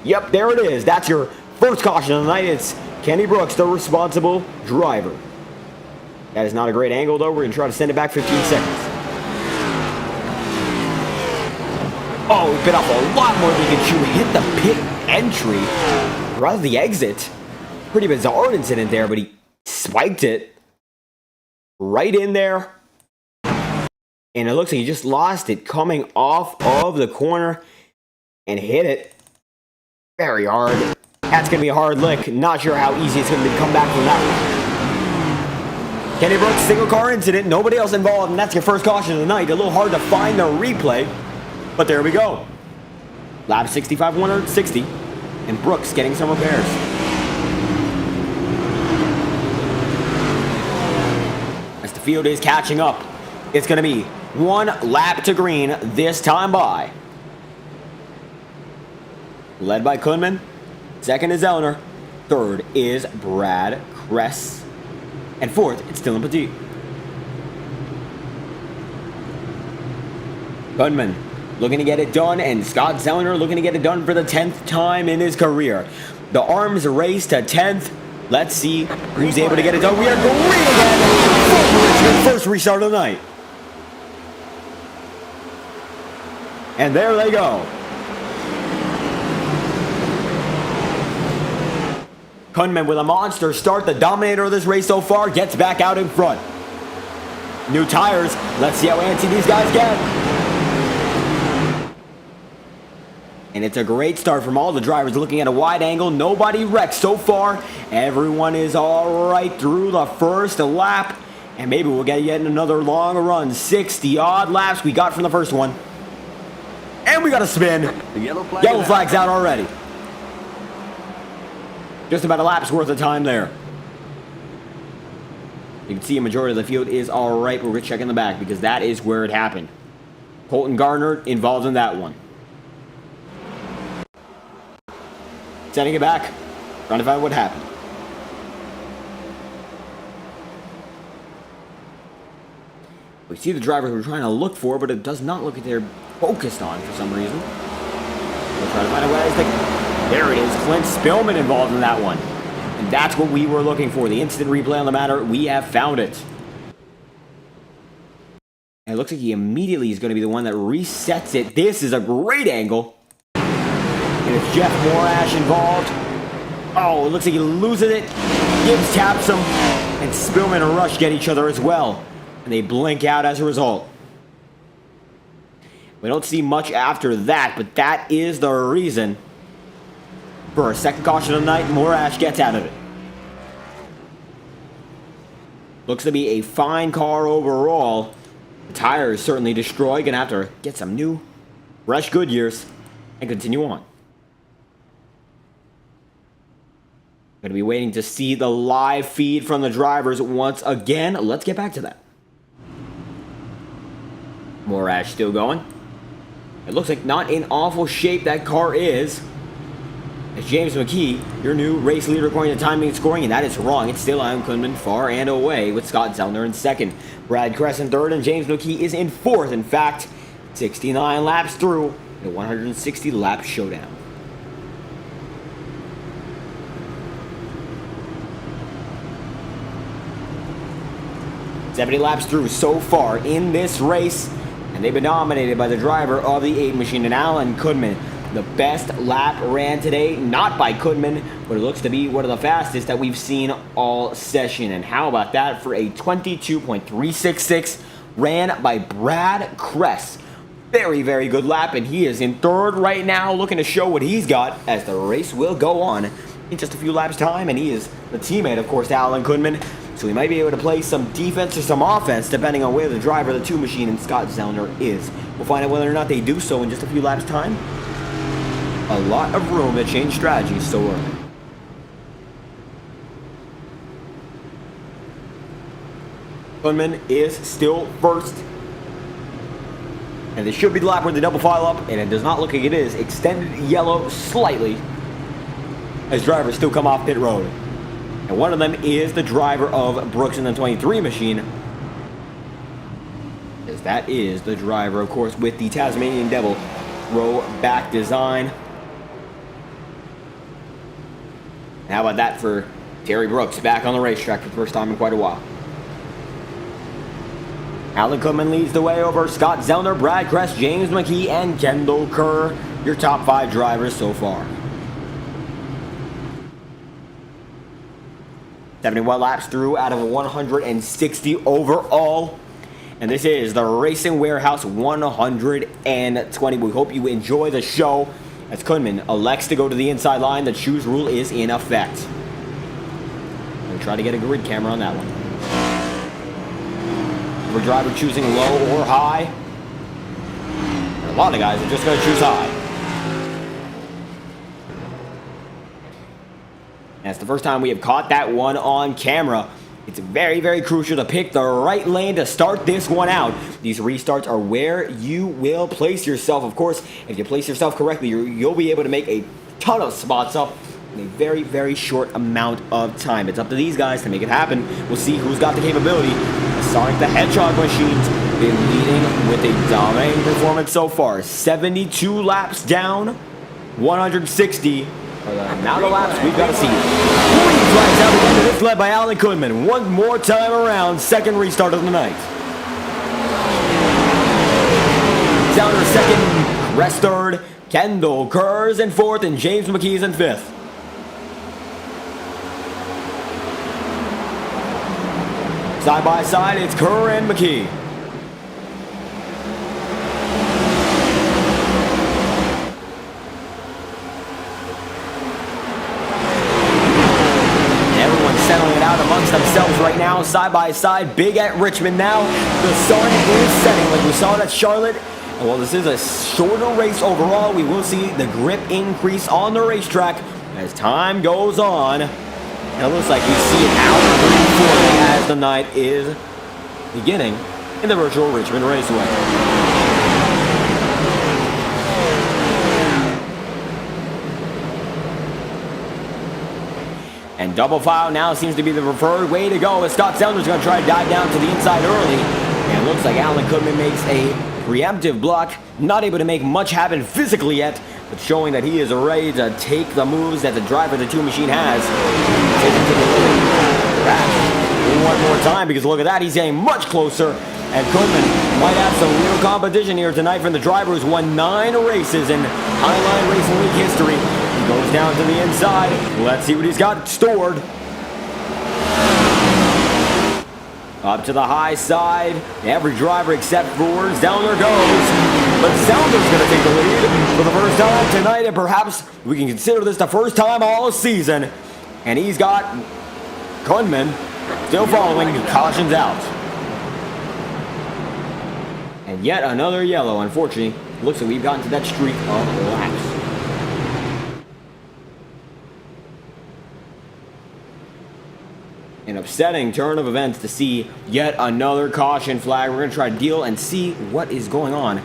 Yep, there it is. That's your first caution of the night. It's Kenny Brooks, the responsible driver. That is not a great angle, though. We're going to try to send it back 15 seconds. Oh, we bit off a lot more than we can chew. Hit the pit entry, rather the exit. Pretty bizarre incident there, but he spiked it right in there. And it looks like he just lost it coming off of the corner and hit it. Very hard. That's going to be a hard lick. Not sure how easy it's going to be to come back from that one. Kenny Brooks, single car incident. Nobody else involved, and that's your first caution of the night. A little hard to find the replay, but there we go. Lap 65, 160, and Brooks getting some repairs. As the field is catching up, it's going to be one lap to green this time by. Led by Kudman. Second is Zellner. Third is Brad Kress. And fourth, it's Dylan Petit. Kudman looking to get it done, and Scott Zellner looking to get it done for the 10th time in his career. The arms race to 10th. Let's see who's able to get it done. We are green again. First restart of the night. And there they go. Kudman with a monster start, the dominator of this race so far, gets back out in front. New tires. Let's see how antsy these guys get. And it's a great start from all the drivers looking at a wide angle. Nobody wrecked so far. Everyone is all right through the first lap. And maybe we'll get yet another long run. 60-odd laps we got from the first one. And we got a spin. The yellow flag's out already. Just about a lap's worth of time there. You can see a majority of the field is all right, but we're going to check in the back because that is where it happened. Colton Gardner involved in that one. Setting it back, trying to find what happened. We see the drivers we're trying to look for, but it does not look like they're focused on for some reason. We'll try to find out what I think. There it is, Clint Spillman involved in that one. And that's what we were looking for. The instant replay on the matter, we have found it. And it looks like he immediately is going to be the one that resets it. This is a great angle. And it's Jeff Morash involved. Oh, it looks like he loses it. Gibbs taps him. And Spillman and Rush get each other as well. And they blink out as a result. We don't see much after that, but that is the reason for a second caution of the night. Morash gets out of it. Looks to be a fine car overall. The tire is certainly destroyed. Gonna have to get some new, fresh Goodyears and continue on. Going to be waiting to see the live feed from the drivers once again. Let's get back to that. Morash still going. It looks like not in awful shape that car is. It's James McKee, your new race leader according to timing and scoring, and that is wrong. It's still Alan Kunman far and away with Scott Zellner in second. Brad Kress in third, and James McKee is in fourth. In fact, 69 laps through the 160 lap showdown. "70 laps through so far in this race, and they've been dominated by the driver of the 8 machine, and Alan Kunman. The best lap ran today, not by Kunman, but it looks to be one of the fastest that we've seen all session. And how about that for a 22.366 ran by Brad Kress. Very, very good lap, and he is in third right now, looking to show what he's got as the race will go on in just a few laps' time. And he is the teammate, of course, to Alan Kunman. So he might be able to play some defense or some offense, depending on where the driver of the 2 machine and Scott Zellner is. We'll find out whether or not they do so in just a few laps' time. A lot of room to change strategies so early. Kunman is still first. And this should be the lap where the double file up, and it does not look like it is. Extended yellow slightly as drivers still come off pit road. And one of them is the driver of Brooks in the 23 machine. As that is the driver, of course, with the Tasmanian Devil throwback design. And how about that for Terry Brooks, back on the racetrack for the first time in quite a while. Alan Kunman leads the way over Scott Zellner, Brad Kress, James McKee, and Kendall Kerr. Your top 5 drivers so far. 71 laps through out of 160 overall. And this is the Racing Warehouse 120. We hope you enjoy the show as Kunman elects to go to the inside line. The choose rule is in effect. We'll try to get a grid camera on that one. For driver choosing low or high. And a lot of guys are just going to choose high. And it's the first time we have caught that one on camera. It's very, very crucial to pick the right lane to start this one out. These restarts are where you will place yourself. Of course, if you place yourself correctly, you'll be able to make a ton of spots up in a very, very short amount of time. It's up to these guys to make it happen. We'll see who's got the capability. Sonic the Hedgehog machine's been leading with a dominating performance so far. 72 laps down, 160. The amount of laps we've got to see. Williams rides out the end of this, led by Alan Kunman. One more time around, second restart of the night. Zellner second, Kress third, Kendall Kerr's in fourth, and James McKee's in fifth. Side by side, it's Kerr and McKee. Settling it out amongst themselves right now, side by side, big at Richmond now. The sun is setting like we saw at Charlotte. And while this is a shorter race overall, we will see the grip increase on the racetrack as time goes on. And it looks like we see an hour green as the night is beginning in the virtual Richmond Raceway. And double file now seems to be the preferred way to go, as Scott Zellner's going to try to dive down to the inside early. And it looks like Alan Kunman makes a preemptive block. Not able to make much happen physically yet, but showing that he is ready to take the moves that the driver of the 2 machine has. Take him to the limit. One more time, because look at that, he's getting much closer. And Kunman might have some real competition here tonight from the driver who's won 9 races in Highline Racing League history. He goes down to the inside. Let's see what he's got stored. Up to the high side. Every driver except for Zellner goes. But Zellner's going to take the lead for the first time tonight, and perhaps we can consider this the first time all season. And he's got Kunman still following. Cautions out. And yet another yellow, unfortunately. Looks like we've gotten to that streak of laps. An upsetting turn of events to see yet another caution flag. We're going to try to deal and see what is going on.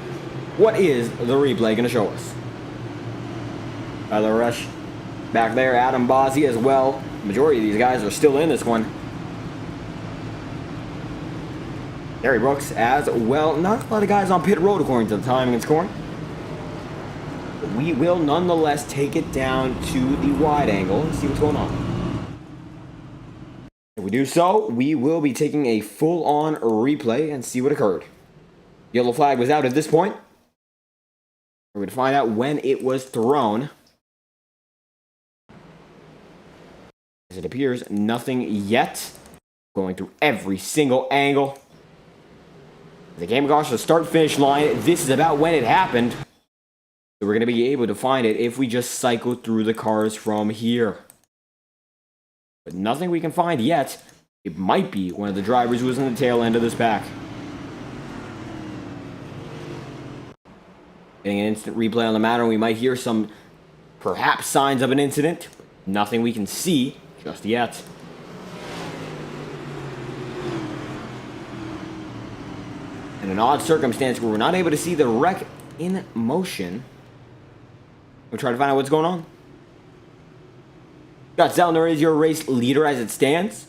What is the replay going to show us? Tyler Rush back there, Adam Bozzi as well. The majority of these guys are still in this one. Gary Brooks as well. Not a lot of guys on pit road according to the timing and scoring. But we will nonetheless take it down to the wide angle and see what's going on. If we do so, we will be taking a full-on replay and see what occurred. Yellow flag was out at this point. We're going to find out when it was thrown. As it appears, nothing yet. Going through every single angle. As they came across the start-finish line, this is about when it happened. So we're going to be able to find it if we just cycle through the cars from here. But nothing we can find yet. It might be one of the drivers who was in the tail end of this pack. Getting an instant replay on the matter, we might hear some perhaps signs of an incident. Nothing we can see just yet. In an odd circumstance where we're not able to see the wreck in motion, we'll try to find out what's going on. Scott Zellner is your race leader as it stands.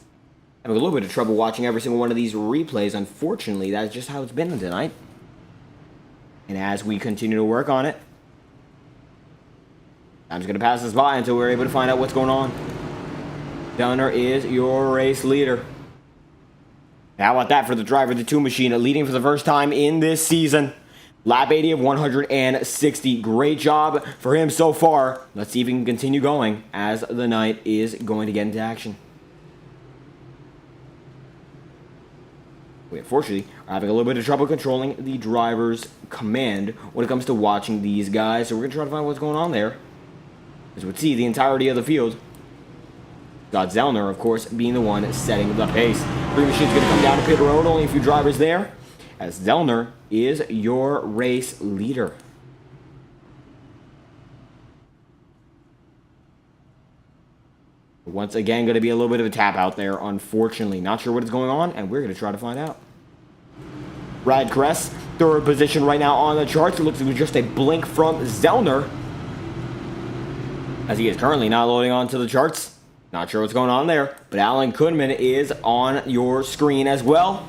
Having a little bit of trouble watching every single one of these replays. Unfortunately, that's just how it's been tonight. And as we continue to work on it, time's going to pass us by until we're able to find out what's going on. Zellner is your race leader. How about that for the driver of the 2 machine, leading for the first time in this season. Lap 80 of 160. Great job for him so far. Let's see if he can continue going as the night is going to get into action. We unfortunately are having a little bit of trouble controlling the driver's command when it comes to watching these guys. So we're going to try to find what's going on there. As we see the entirety of the field. Scott Zellner, of course, being the one setting the pace. 3 machines going to come down to pit road. Only a few drivers there. As Zellner is your race leader. Once again, going to be a little bit of a tap out there, unfortunately. Not sure what is going on, and we're going to try to find out. Brad Kress, 3rd position right now on the charts. It looks like it was just a blink from Zellner, as he is currently not loading onto the charts. Not sure what's going on there, but Alan Kunman is on your screen as well.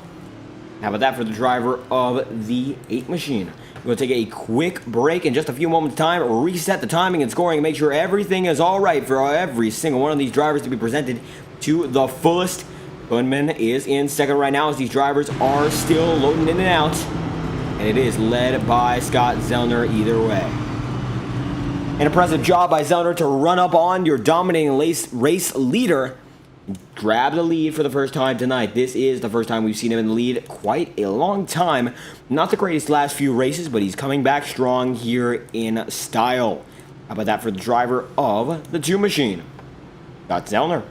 How about that for the driver of the 8 machine? We're going to take a quick break in just a few moments' time, reset the timing and scoring, and make sure everything is all right for every single one of these drivers to be presented to the fullest. Kunman is in second right now as these drivers are still loading in and out. And it is led by Scott Zellner either way. An impressive job by Zellner to run up on your dominating race leader. Grab the lead for the first time tonight. This is the first time we've seen him in the lead quite a long time. Not the greatest last few races, but he's coming back strong here in style. How about that for the driver of the 2 machine? Scott Zellner.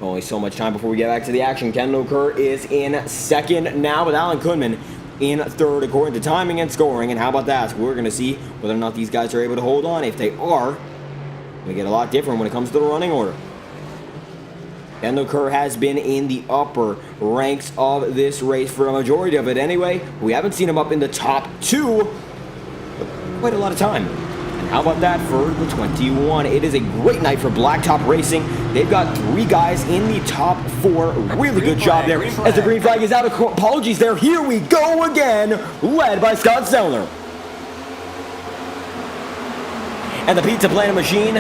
Only so much time before we get back to the action. Kendall Kerr is in second now with Alan Kunman in third according to timing and scoring. And how about that? We're going to see whether or not these guys are able to hold on. If they are, we get a lot different when it comes to the running order. Kendall Kerr has been in the upper ranks of this race for a majority of it anyway. We haven't seen him up in the top 2 for quite a lot of time. And how about that for the 21? It is a great night for Blacktop Racing. They've got 3 guys in the top 4. Really good job there. As the green flag is out, apologies there. Here we go again, led by Scott Zellner. And the Pizza Planet machine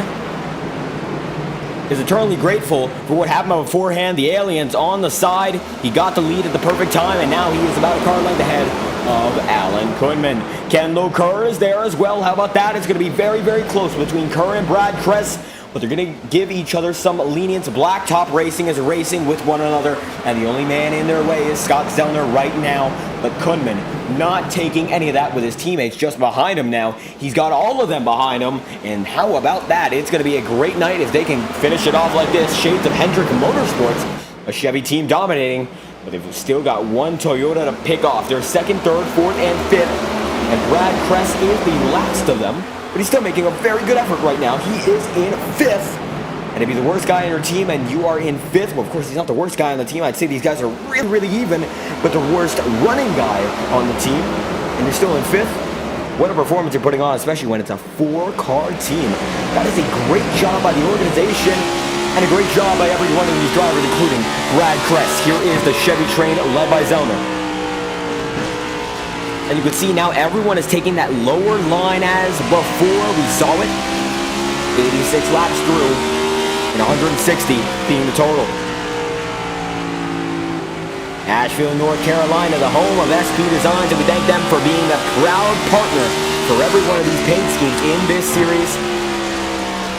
is eternally grateful for what happened beforehand. The aliens on the side. He got the lead at the perfect time, and now he is about a car length ahead of Alan Kunman. Kendall Kerr is there as well. How about that? It's going to be very, very close between Kerr and Brad Kress, but they're going to give each other some lenience. Blacktop Racing is racing with one another, and the only man in their way is Scott Zellner right now. But Kunman not taking any of that with his teammates just behind him now. He's got all of them behind him, and how about that? It's going to be a great night if they can finish it off like this. Shades of Hendrick Motorsports, a Chevy team dominating, but they've still got one Toyota to pick off. They're second, third, fourth, and fifth, and Brad Kress is the last of them, but he's still making a very good effort right now. He is in fifth. And if he's the worst guy on your team and you are in fifth, well, of course, he's not the worst guy on the team. I'd say these guys are really, really even, but the worst running guy on the team, and you're still in fifth. What a performance you're putting on, especially when it's a four-car team. That is a great job by the organization, and a great job by every one of these drivers, including Brad Kress. Here is the Chevy train led by Zellner. And you can see now everyone is taking that lower line as before. We saw it. 86 laps through, and 160 being the total. Asheville, North Carolina, the home of SP Designs, and we thank them for being a proud partner for every one of these paint schemes in this series.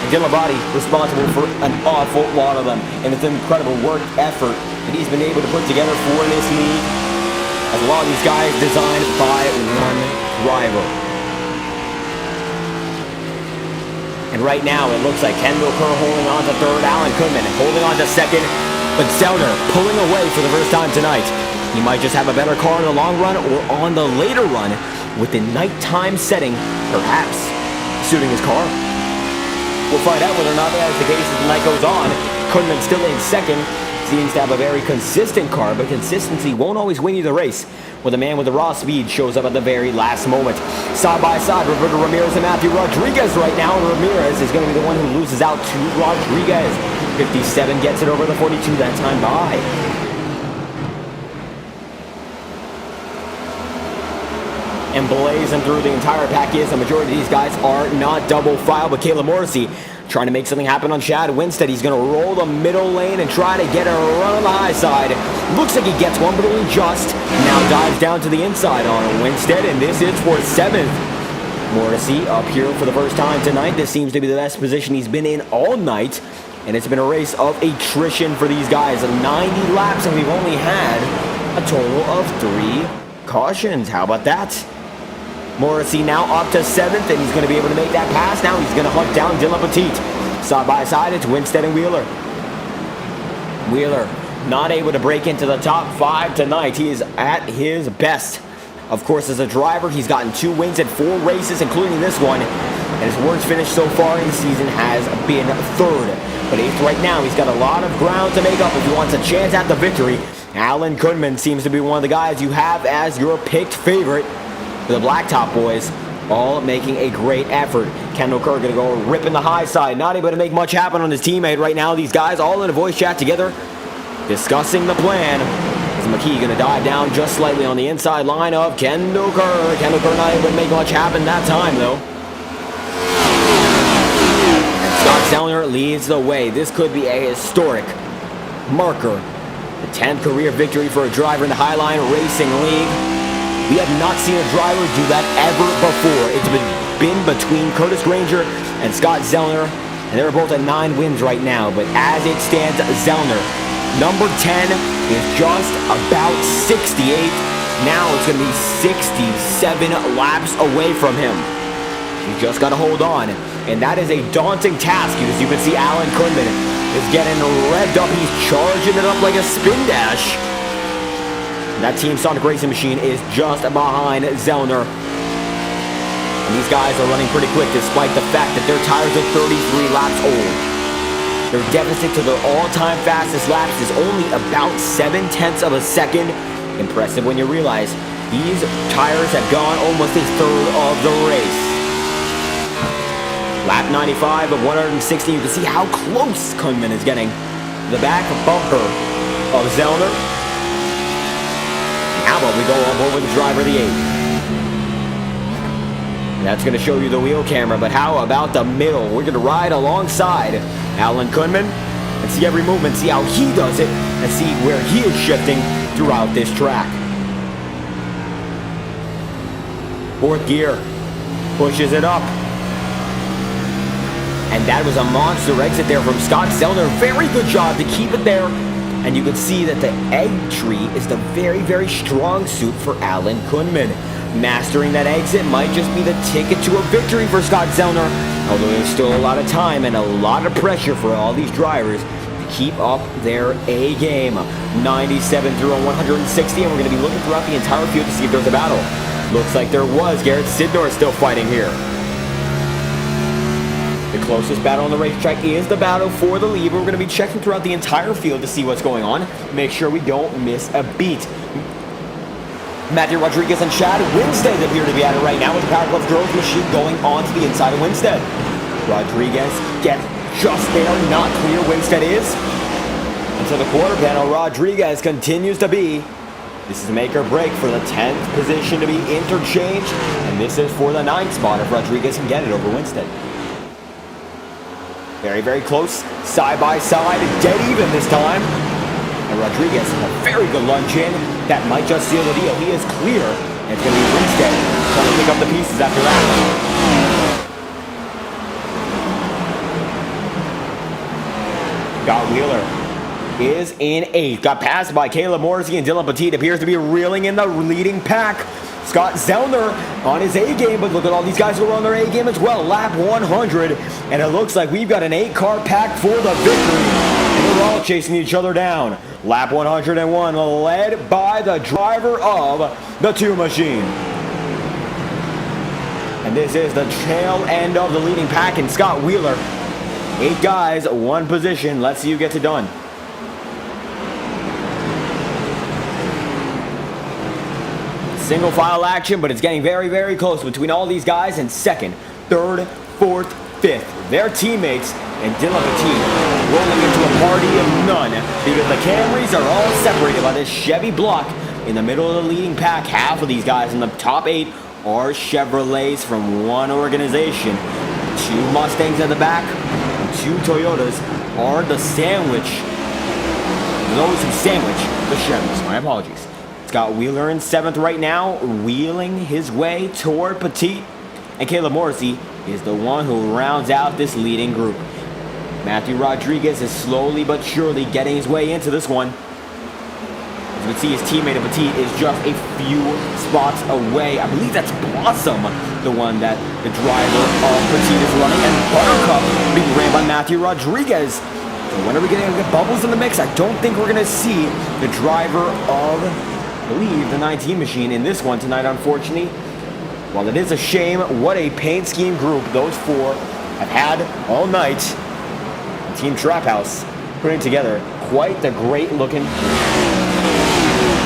And Dylan Labate responsible for an awful lot of them, and it's an incredible work effort that he's been able to put together for this league, as a lot of these guys designed by one driver. And right now, it looks like Kendall Kerr holding on to third, Alan Kunman holding on to second, but Zellner pulling away for the first time tonight. He might just have a better car in the long run or on the later run with the nighttime setting, perhaps suiting his car. We'll find out whether or not that's the case as the night goes on. Kunman still in second. Seems to have a very consistent car, but consistency won't always win you the race when the man with the raw speed shows up at the very last moment. Side by side, Roberto Ramirez and Matthew Rodriguez right now, and Ramirez is going to be the one who loses out to Rodriguez. 57 gets it over the 42 that time by. And blazing through the entire pack is the majority of these guys are not double file, but Caleb Morrissey trying to make something happen on Chad Winstead. He's going to roll the middle lane and try to get a run on the high side. Looks like he gets one, but only just. Now dives down to the inside on Winstead, and this is for seventh. Morrissey up here for the first time tonight. This seems to be the best position he's been in all night, and it's been a race of attrition for these guys. 90 laps, and we've only had a total of 3 cautions. How about that? Morrissey now up to 7th, and he's going to be able to make that pass. Now he's going to hunt down Dylan Petit. Side by side, it's Winstead and Wheeler. Wheeler not able to break into the top 5 tonight. He is at his best. Of course, as a driver, he's gotten 2 wins in 4 races, including this one. And his worst finish so far in the season has been 3rd. But 8th right now. He's got a lot of ground to make up if he wants a chance at the victory. Alan Kunman seems to be one of the guys you have as your picked favorite. The Blacktop boys all making a great effort. Kendall Kerr going to go ripping the high side. Not able to make much happen on his teammate right now. These guys all in a voice chat together, discussing the plan. Is McKee going to dive down just slightly on the inside line of Kendall Kerr. Kendall Kerr not able to make much happen that time, though. And Scott Zellner leads the way. This could be a historic marker. The 10th career victory for a driver in the Highline Racing League. We have not seen a driver do that ever before. It's been between Curtis Granger and Scott Zellner, and they're both at 9 wins right now. But as it stands, Zellner, number 10, is just about 68. Now it's going to be 67 laps away from him. You just got to hold on, and that is a daunting task. As you can see, Alan Kunman is getting revved up. He's charging it up like a spin dash. That Team Sonic Racing machine is just behind Zellner. And these guys are running pretty quick despite the fact that their tires are 33 laps old. Their deficit to their all-time fastest laps is only about 0.7 of a second. Impressive when you realize these tires have gone almost a third of the race. Lap 95 of 160, you can see how close Kunman is getting the back bumper of Zellner. How about we go on board with the driver of the 8? That's going to show you the wheel camera, but how about the middle? We're going to ride alongside Alan Kunman and see every movement, see how he does it, and see where he is shifting throughout this track. Fourth gear. Pushes it up. And that was a monster exit there from Scott Zellner. Very good job to keep it there. And you can see that the egg tree is the very, very strong suit for Alan Kunman. Mastering that exit might just be the ticket to a victory for Scott Zellner. Although there's still a lot of time and a lot of pressure for all these drivers to keep up their A game. 97 through a 160, and we're going to be looking throughout the entire field to see if there's a battle. Looks like there was. Garrett Sidnor is still fighting here. The closest battle on the racetrack is the battle for the lead. We're going to be checking throughout the entire field to see what's going on. Make sure we don't miss a beat. Matthew Rodriguez and Chad Winstead appear to be at it right now with the Power Glove Girls machine going on to the inside of Winstead. Rodriguez gets just there, not clear. Winstead is. Into the quarter panel, Rodriguez continues to be. This is make or break for the 10th position to be interchanged. And this is for the 9th spot if Rodriguez can get it over Winstead. Very, very close, side by side, dead even this time. And Rodriguez, a very good lunge in. That might just seal the deal. He is clear. And it's going to be Winstead trying to pick up the pieces after that. Scott Wheeler is in 8th. Got passed by Caleb Morrissey, and Dylan Petit appears to be reeling in the leading pack. Scott Zellner on his A game, but look at all these guys who are on their A game as well. Lap 100, and it looks like we've got an 8-car pack for the victory. And they're all chasing each other down. Lap 101, led by the driver of the 2 machine. And this is the tail end of the leading pack, and Scott Wheeler. 8 guys, 1 position. Let's see who gets it done. Single file action, but it's getting very, very close between all these guys in 2nd, 3rd, 4th, 5th. Their teammates and Dylan Petit rolling into a party of none because the Camrys are all separated by this Chevy block in the middle of the leading pack. Half of these guys in the top 8 are Chevrolets from one organization. 2 Mustangs at the back and 2 Toyotas are the sandwich. Those who sandwich the Chevys. My apologies. Scott Wheeler in 7th right now, wheeling his way toward Petit. And Caleb Morrissey is the one who rounds out this leading group. Matthew Rodriguez is slowly but surely getting his way into this one. As you can see, his teammate Petit is just a few spots away. I believe that's Blossom, the one that the driver of Petit is running. And Buttercup being ran by Matthew Rodriguez. So when are we going to get Bubbles in the mix? I don't think we're going to see the driver of, I believe, the 19 machine in this one tonight, unfortunately. While it is a shame, what a paint scheme group those 4 have had all night. Team Trap House putting together quite the great looking.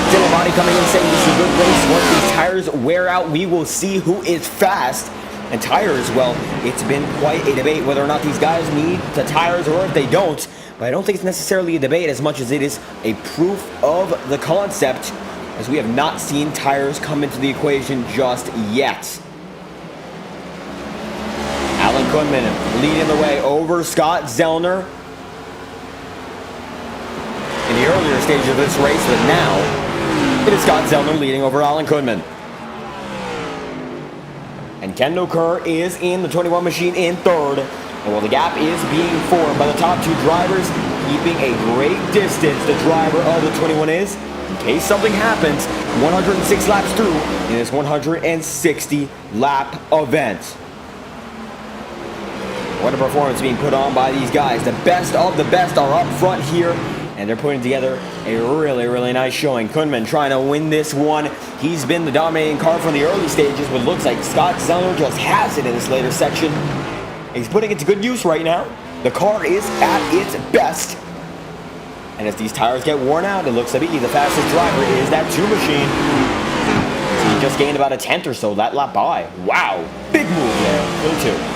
Dylan Body coming in saying this is a good race. Once these tires wear out, we will see who is fast. And tires, well, it's been quite a debate whether or not these guys need the tires or if they don't. But I don't think it's necessarily a debate as much as it is a proof of the concept, as we have not seen tires come into the equation just yet. Alan Kunman leading the way over Scott Zellner in the earlier stage of this race, but now it is Scott Zellner leading over Alan Kunman. And Kendall Kerr is in the 21 machine in 3rd. And while the gap is being formed by the top 2 drivers, keeping a great distance, the driver of the 21 is, in case something happens, 106 laps through in this 160 lap event. What a performance being put on by these guys. The best of the best are up front here, and they're putting together a really, really nice showing. Kunman trying to win this one. He's been the dominating car from the early stages, but looks like Scott Zellner just has it in this later section. He's putting it to good use right now. The car is at its best. And as these tires get worn out, it looks to be the fastest driver is that 2 machine. So he just gained about a 10th or so that lap by. Wow, big move there for the 2.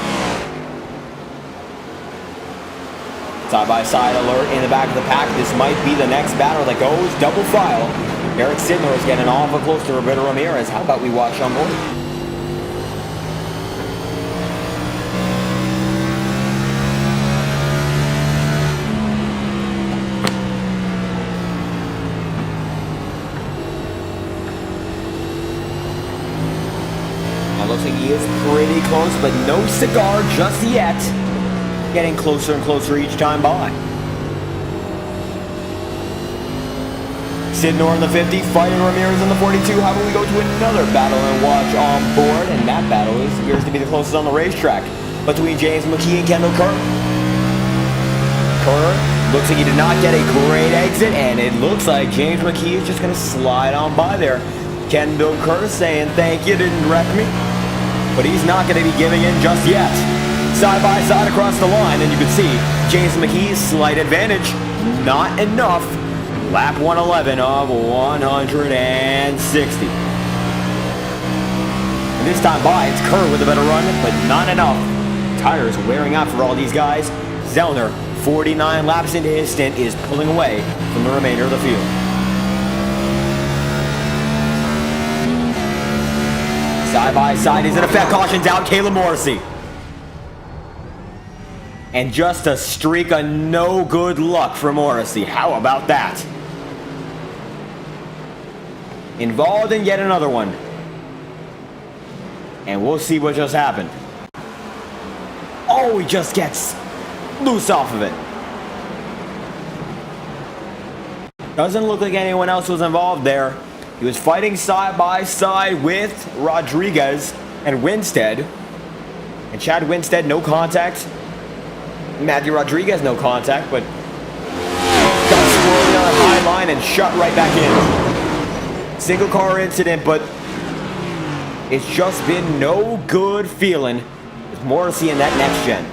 Side-by-side alert in the back of the pack. This might be the next battle that goes double file. Eric Sidnor is getting awful close to Roberto Ramirez. How about we watch on board? is pretty close, but no cigar just yet. Getting closer and closer each time by. Sid Nor in the 50, fighting Ramirez in the 42. How about we go to another battle and watch on board? And that battle appears to be the closest on the racetrack between James McKee and Kendall Kerr. Kerr looks like he did not get a great exit, and it looks like James McKee is just going to slide on by there. Kendall Kerr saying thank you, didn't wreck me. But he's not going to be giving in just yet. Side by side across the line, and you can see James McKee's slight advantage. Not enough. Lap 111 of 160. And this time by, it's Kerr with a better run, but not enough. Tires wearing out for all these guys. Zellner, 49 laps into his stint, is pulling away from the remainder of the field. Side by side is in effect. Cautions out Caleb Morrissey. And just a streak of no good luck for Morrissey. How about that? Involved in yet another one. And we'll see what just happened. Oh, he just gets loose off of it. Doesn't look like anyone else was involved there. He was fighting side by side with Rodriguez and Winstead. And Chad Winstead, no contact. Matthew Rodriguez, no contact, but got swirled on a high line and shot right back in. Single car incident, but it's just been no good feeling with Morrissey in that next gen.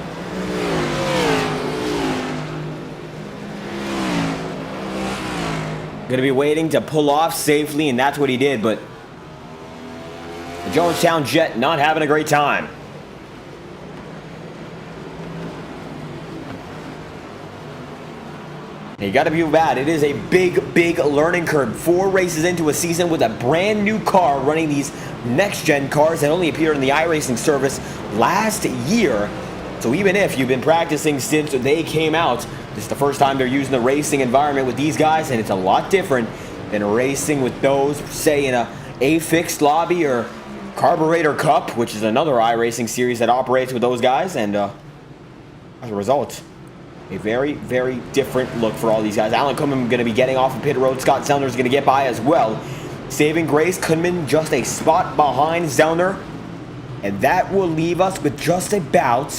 Gonna be waiting to pull off safely, and that's what he did, but the Jonestown Jet not having a great time. You gotta feel bad. It is a big learning curve. 4 races into a season with a brand new car running these next-gen cars that only appeared in the iRacing service last year. So even if you've been practicing since they came out, this is the first time they're using the racing environment with these guys, and it's a lot different than racing with those, say, in a fixed lobby or Carburetor Cup, which is another iRacing series that operates with those guys, and as a result, a very different look for all these guys. Alan Kunman going to be getting off of pit road. Scott Zellner is going to get by as well. Saving grace, Kunman just a spot behind Zellner, and that will leave us with just about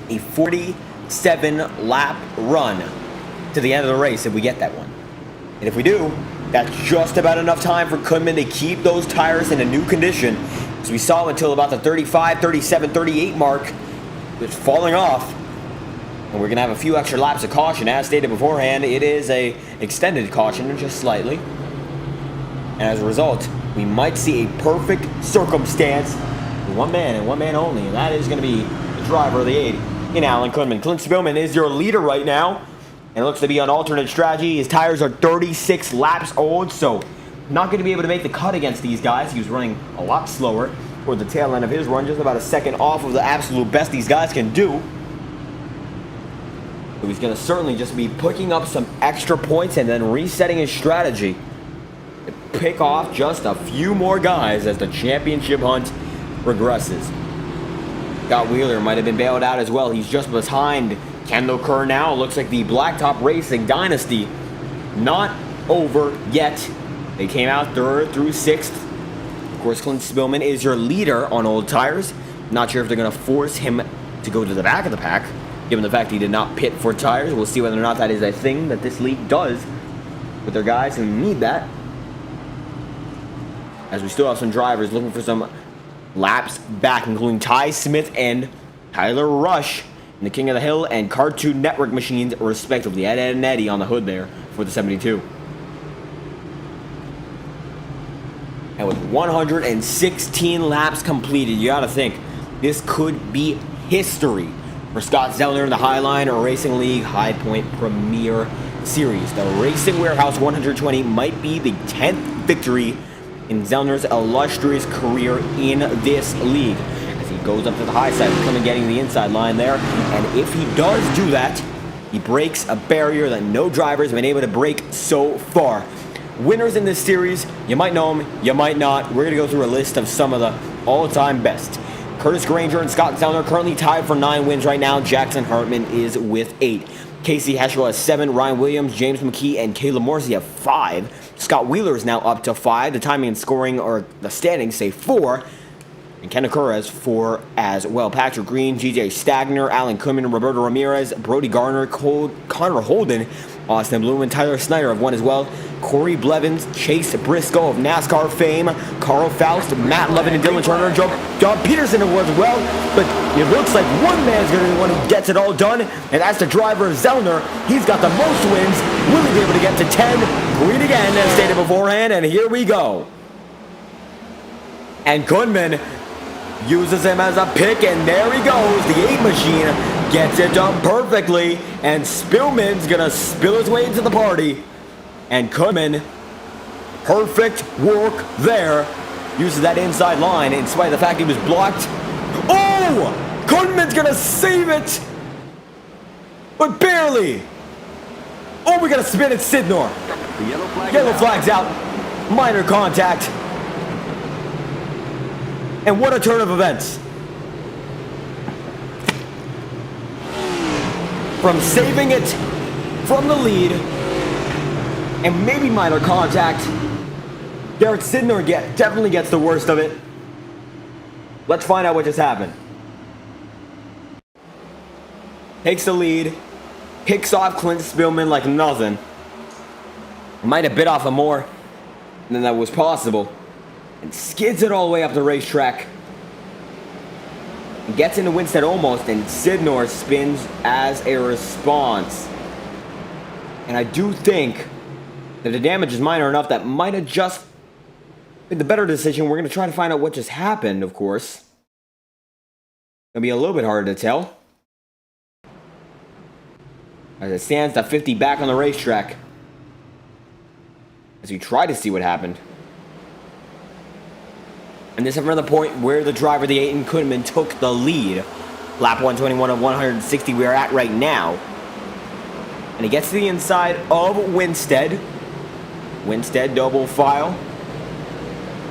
a 47-lap run to the end of the race if we get that one. And if we do, that's just about enough time for Kunman to keep those tires in a new condition, as we saw until about the 35, 37, 38 mark, just falling off. And we're going to have a few extra laps of caution. As stated beforehand, it is a extended caution, just slightly. And as a result, we might see a perfect circumstance with one man and one man only, and that is going to be the driver of the 80 in Alan Kunman. Clint Spillman is your leader right now, and looks to be on alternate strategy. His tires are 36 laps old, so not going to be able to make the cut against these guys. He was running a lot slower toward the tail end of his run, just about a second off of the absolute best these guys can do. So he's going to certainly just be picking up some extra points and then resetting his strategy to pick off just a few more guys as the championship hunt progresses. Scott Wheeler might have been bailed out as well. He's just behind Kendall Kerr now. Looks like the Blacktop Racing dynasty not over yet. They came out 3rd through 6th. Of course, Clint Spillman is your leader on old tires. Not sure if they're going to force him to go to the back of the pack, given the fact he did not pit for tires. We'll see whether or not that is a thing that this league does with their guys who need that. As we still have some drivers looking for some laps back, including Ty Smith and Tyler Rush in the King of the Hill and Cartoon Network machines, respectively. Ed and Eddie on the hood there for the 72. And with 116 laps completed, you gotta think this could be history for Scott Zellner in the Highline Racing League HighPoint Premiere Series. The Racing Warehouse 120 might be the 10th victory in Zellner's illustrious career in this league. As he goes up to the high side, coming getting the inside line there. And if he does do that, he breaks a barrier that no driver has been able to break so far. Winners in this series, you might know them, you might not. We're going to go through a list of some of the all-time best. Curtis Granger and Scott Zellner currently tied for 9 wins right now. Jackson Hartman is with 8. Casey Heschel has 7. Ryan Williams, James McKee, and Caleb Morrissey have 5. Scott Wheeler is now up to 5. The timing and scoring, or the standings, say 4. And Ken Nakura has 4 as well. Patrick Green, GJ Stagner, Alan Kuhlman, Roberto Ramirez, Brody Garner, Connor Holden, Austin Bloom, and Tyler Snyder have 1 as well. Corey Blevins, Chase Briscoe of NASCAR fame, Carl Faust, Matt Levin, and Dylan Turner, John Peterson have 1 as well. But it looks like one man's going to be the one who gets it all done, and that's the driver, Zellner. He's got the most wins. Will he be able to get to 10? Green again, as stated beforehand, and here we go. And Kuhlman uses him as a pick, and there he goes. The 8 machine gets it done perfectly, and Spillman's gonna spill his way into the party. And Kuhlman, perfect work there. Uses that inside line in spite of the fact he was blocked. Oh! Kuhlman's gonna save it! But barely! Oh, we gotta spin it, Sidnor. The Yellow flag's out. Minor contact. And what a turn of events. From saving it from the lead and maybe minor contact, Garrett Sidnor definitely gets the worst of it. Let's find out what just happened. Takes the lead, picks off Clint Spillman like nothing. Might have bit off him more than that was possible. And skids it all the way up the racetrack. And gets into Winstead almost, and Sidnor spins as a response. And I do think that the damage is minor enough that might have just been the better decision. We're going to try to find out what just happened, of course. It'll be a little bit harder to tell. As it stands to 50 back on the racetrack. As we try to see what happened. And this is another point where the driver, the 8, and Kuhlman took the lead. Lap 121 of 160 we are at right now. And he gets to the inside of Winstead. Winstead double file.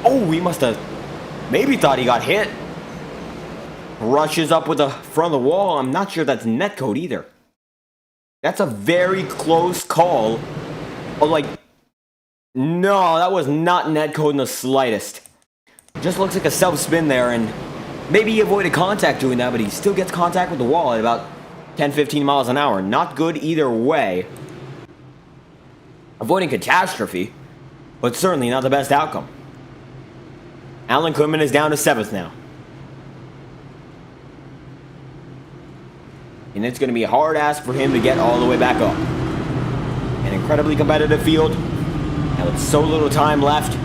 Oh, he must have maybe thought he got hit. Rushes up with the front of the wall. I'm not sure that's netcode either. That's a very close call. Oh, like, no, that was not netcode in the slightest. Just looks like a self-spin there, and maybe he avoided contact doing that, but he still gets contact with the wall at about 10-15 miles an hour. Not good either way. Avoiding catastrophe, but certainly not the best outcome. Alan Kuhlman is down to 7th now. And it's going to be a hard ask for him to get all the way back up. An incredibly competitive field. Now with so little time left,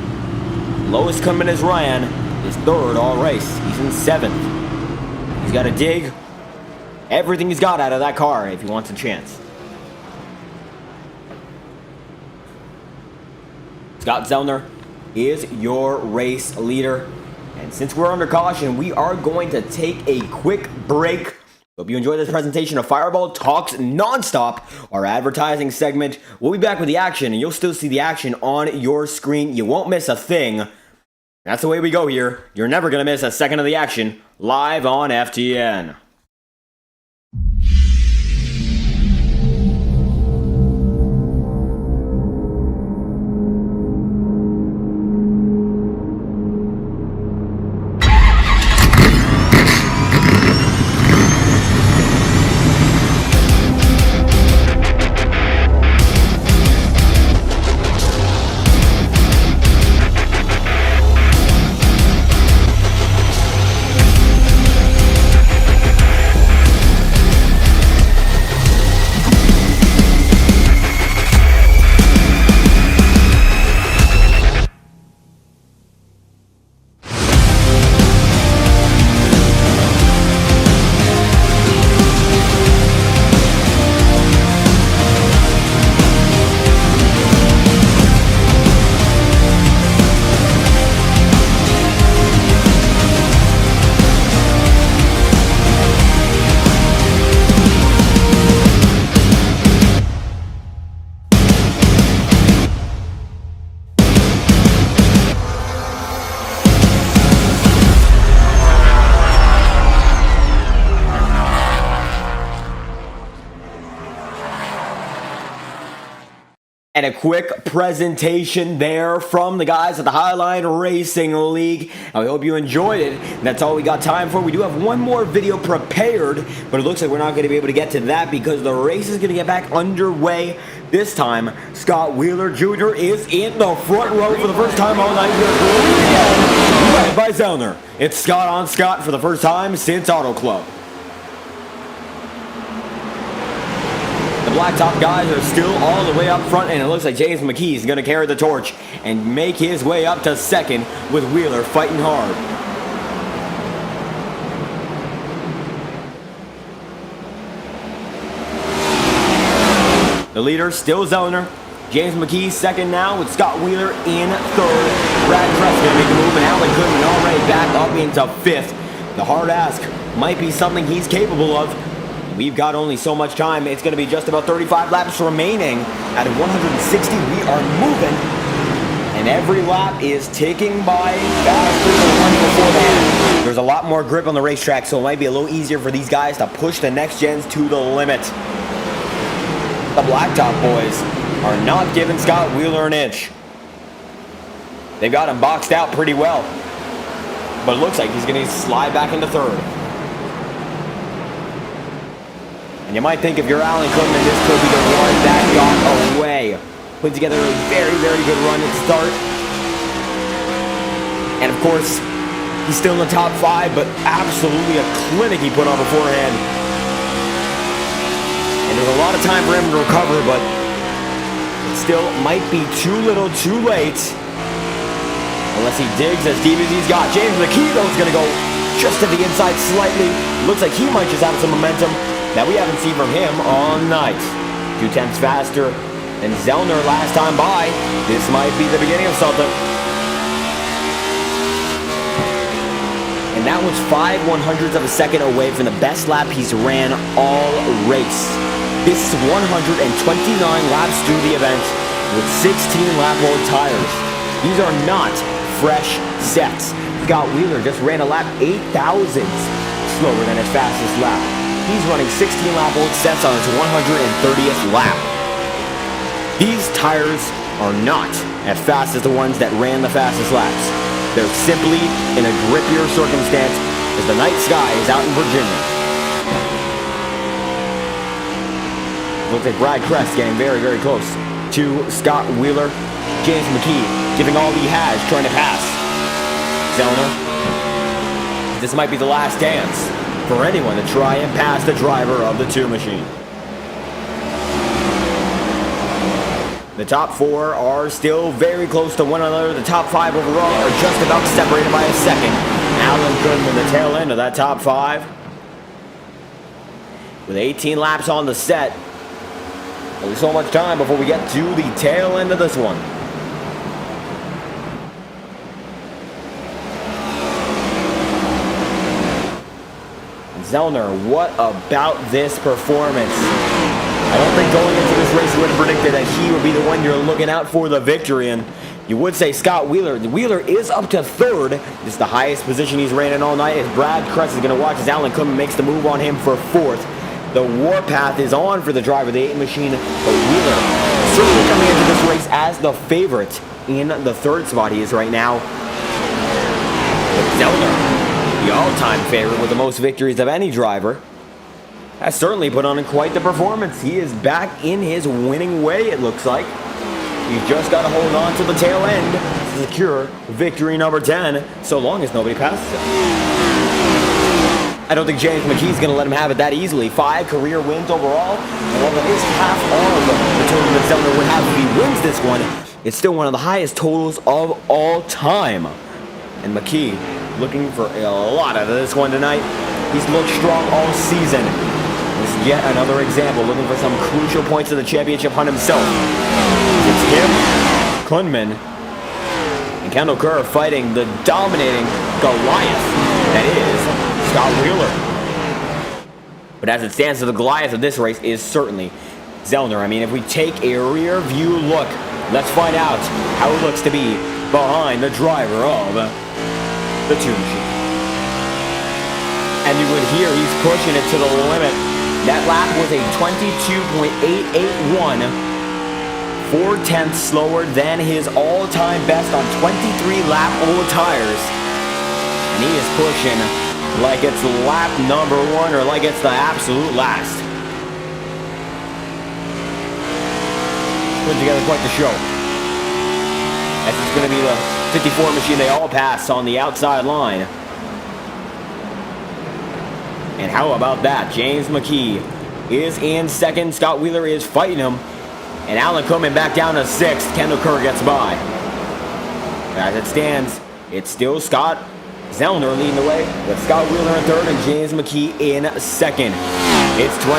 lowest Kuhlman is Ryan, is 3rd all race. He's in 7th. He's got to dig everything he's got out of that car if he wants a chance. Scott Zellner is your race leader. And since we're under caution, we are going to take a quick break. Hope you enjoyed this presentation of Fireball Talks Nonstop, our advertising segment. We'll be back with the action, and you'll still see the action on your screen. You won't miss a thing. That's the way we go here. You're never going to miss a second of the action, live on FTN. And a quick presentation there from the guys at the Highline Racing League. And we hope you enjoyed it. And that's all we got time for. We do have one more video prepared, but it looks like we're not going to be able to get to that because the race is going to get back underway. This time, Scott Wheeler Jr. is in the front row for the first time all night. Led by Zellner. It's Scott on Scott for the first time since Auto Club. The blacktop guys are still all the way up front, and it looks like James McKee is going to carry the torch and make his way up to second with Wheeler fighting hard. The leader still Zellner. James McKee second now with Scott Wheeler in third. Brad Crest going to make a move, and Alan Goodman already back up into fifth. The hard ask might be something he's capable of. We've got only so much time. It's going to be just about 35 laps remaining. At 160, we are moving. And every lap is ticking by faster than the one before that. There's a lot more grip on the racetrack, so it might be a little easier for these guys to push the next gens to the limit. The blacktop boys are not giving Scott Wheeler an inch. They've got him boxed out pretty well. But it looks like he's going to slide back into third. And you might think if you're Alan Goodman, this could be the one that got away. Put together a very, very good run at start. And of course, he's still in the top 5, but absolutely a clinic he put on beforehand. And there's a lot of time for him to recover, but it still might be too little too late. Unless he digs as deep as he's got. James McKee, though, is going to go just to the inside slightly. Looks like he might just have some momentum that we haven't seen from him all night. 2/10 faster than Zellner last time by. This might be the beginning of something. And that was 5/100ths of a second away from the best lap he's ran all race. This is 129 laps through the event with 16 lap old tires. These are not fresh sets. Scott Wheeler just ran a lap 8 thousandths slower than his fastest lap. He's running 16 lap old sets on his 130th lap. These tires are not as fast as the ones that ran the fastest laps. They're simply in a grippier circumstance as the night sky is out in Virginia. Looks like Brad Crest getting very, very close to Scott Wheeler. James McKee giving all he has, trying to pass Zellner. This might be the last dance for anyone to try and pass the driver of the 2 machine. The top 4 are still very close to one another. The top 5 overall are just about separated by a second. Alan Goodman, the tail end of that top 5. With 18 laps on the set. Only so much time before we get to the tail end of this one. Zellner, what about this performance? I don't think going into this race you would have predicted that he would be the one you're looking out for the victory, and you would say Scott Wheeler. Wheeler is up to third. This is the highest position he's ran in all night, as Brad Crest is going to watch as Alan Goodman makes the move on him for fourth. The warpath is on for the driver of the 8 machine, but Wheeler certainly coming into this race as the favorite in the third spot he is right now. But Zellner, the all-time favorite with the most victories of any driver, has certainly put on quite the performance. He is back in his winning way, it looks like. He's just got to hold on to the tail end to secure victory number 10, so long as nobody passes him. I don't think James McKee's going to let him have it that easily. 5 career wins overall, and while that is half of the total that Zellner would have if he wins this one, it's still one of the highest totals of all time. And McKee looking for a lot out of this one tonight. He's looked strong all season. This is yet another example, looking for some crucial points of the championship hunt himself. It's him, Klunman, and Kendall Kerr fighting the dominating Goliath that is Scott Wheeler. But as it stands, the Goliath of this race is certainly Zellner. I mean, if we take a rear view look, let's find out how it looks to be behind the driver of the 2 machine. And you would hear he's pushing it to the limit. That lap was a 22.881 4/10 slower than his all-time best on 23-lap old tires. And he is pushing like it's lap number 1 or like it's the absolute last. Putting together quite the show. This is going to be the 54 machine they all pass on the outside line. And how about that? James McKee is in second. Scott Wheeler is fighting him. And Alan coming back down to 6th. Kendall Kerr gets by. As it stands, it's still Scott Zellner leading the way, with Scott Wheeler in 3rd and James McKee in 2nd. It's 22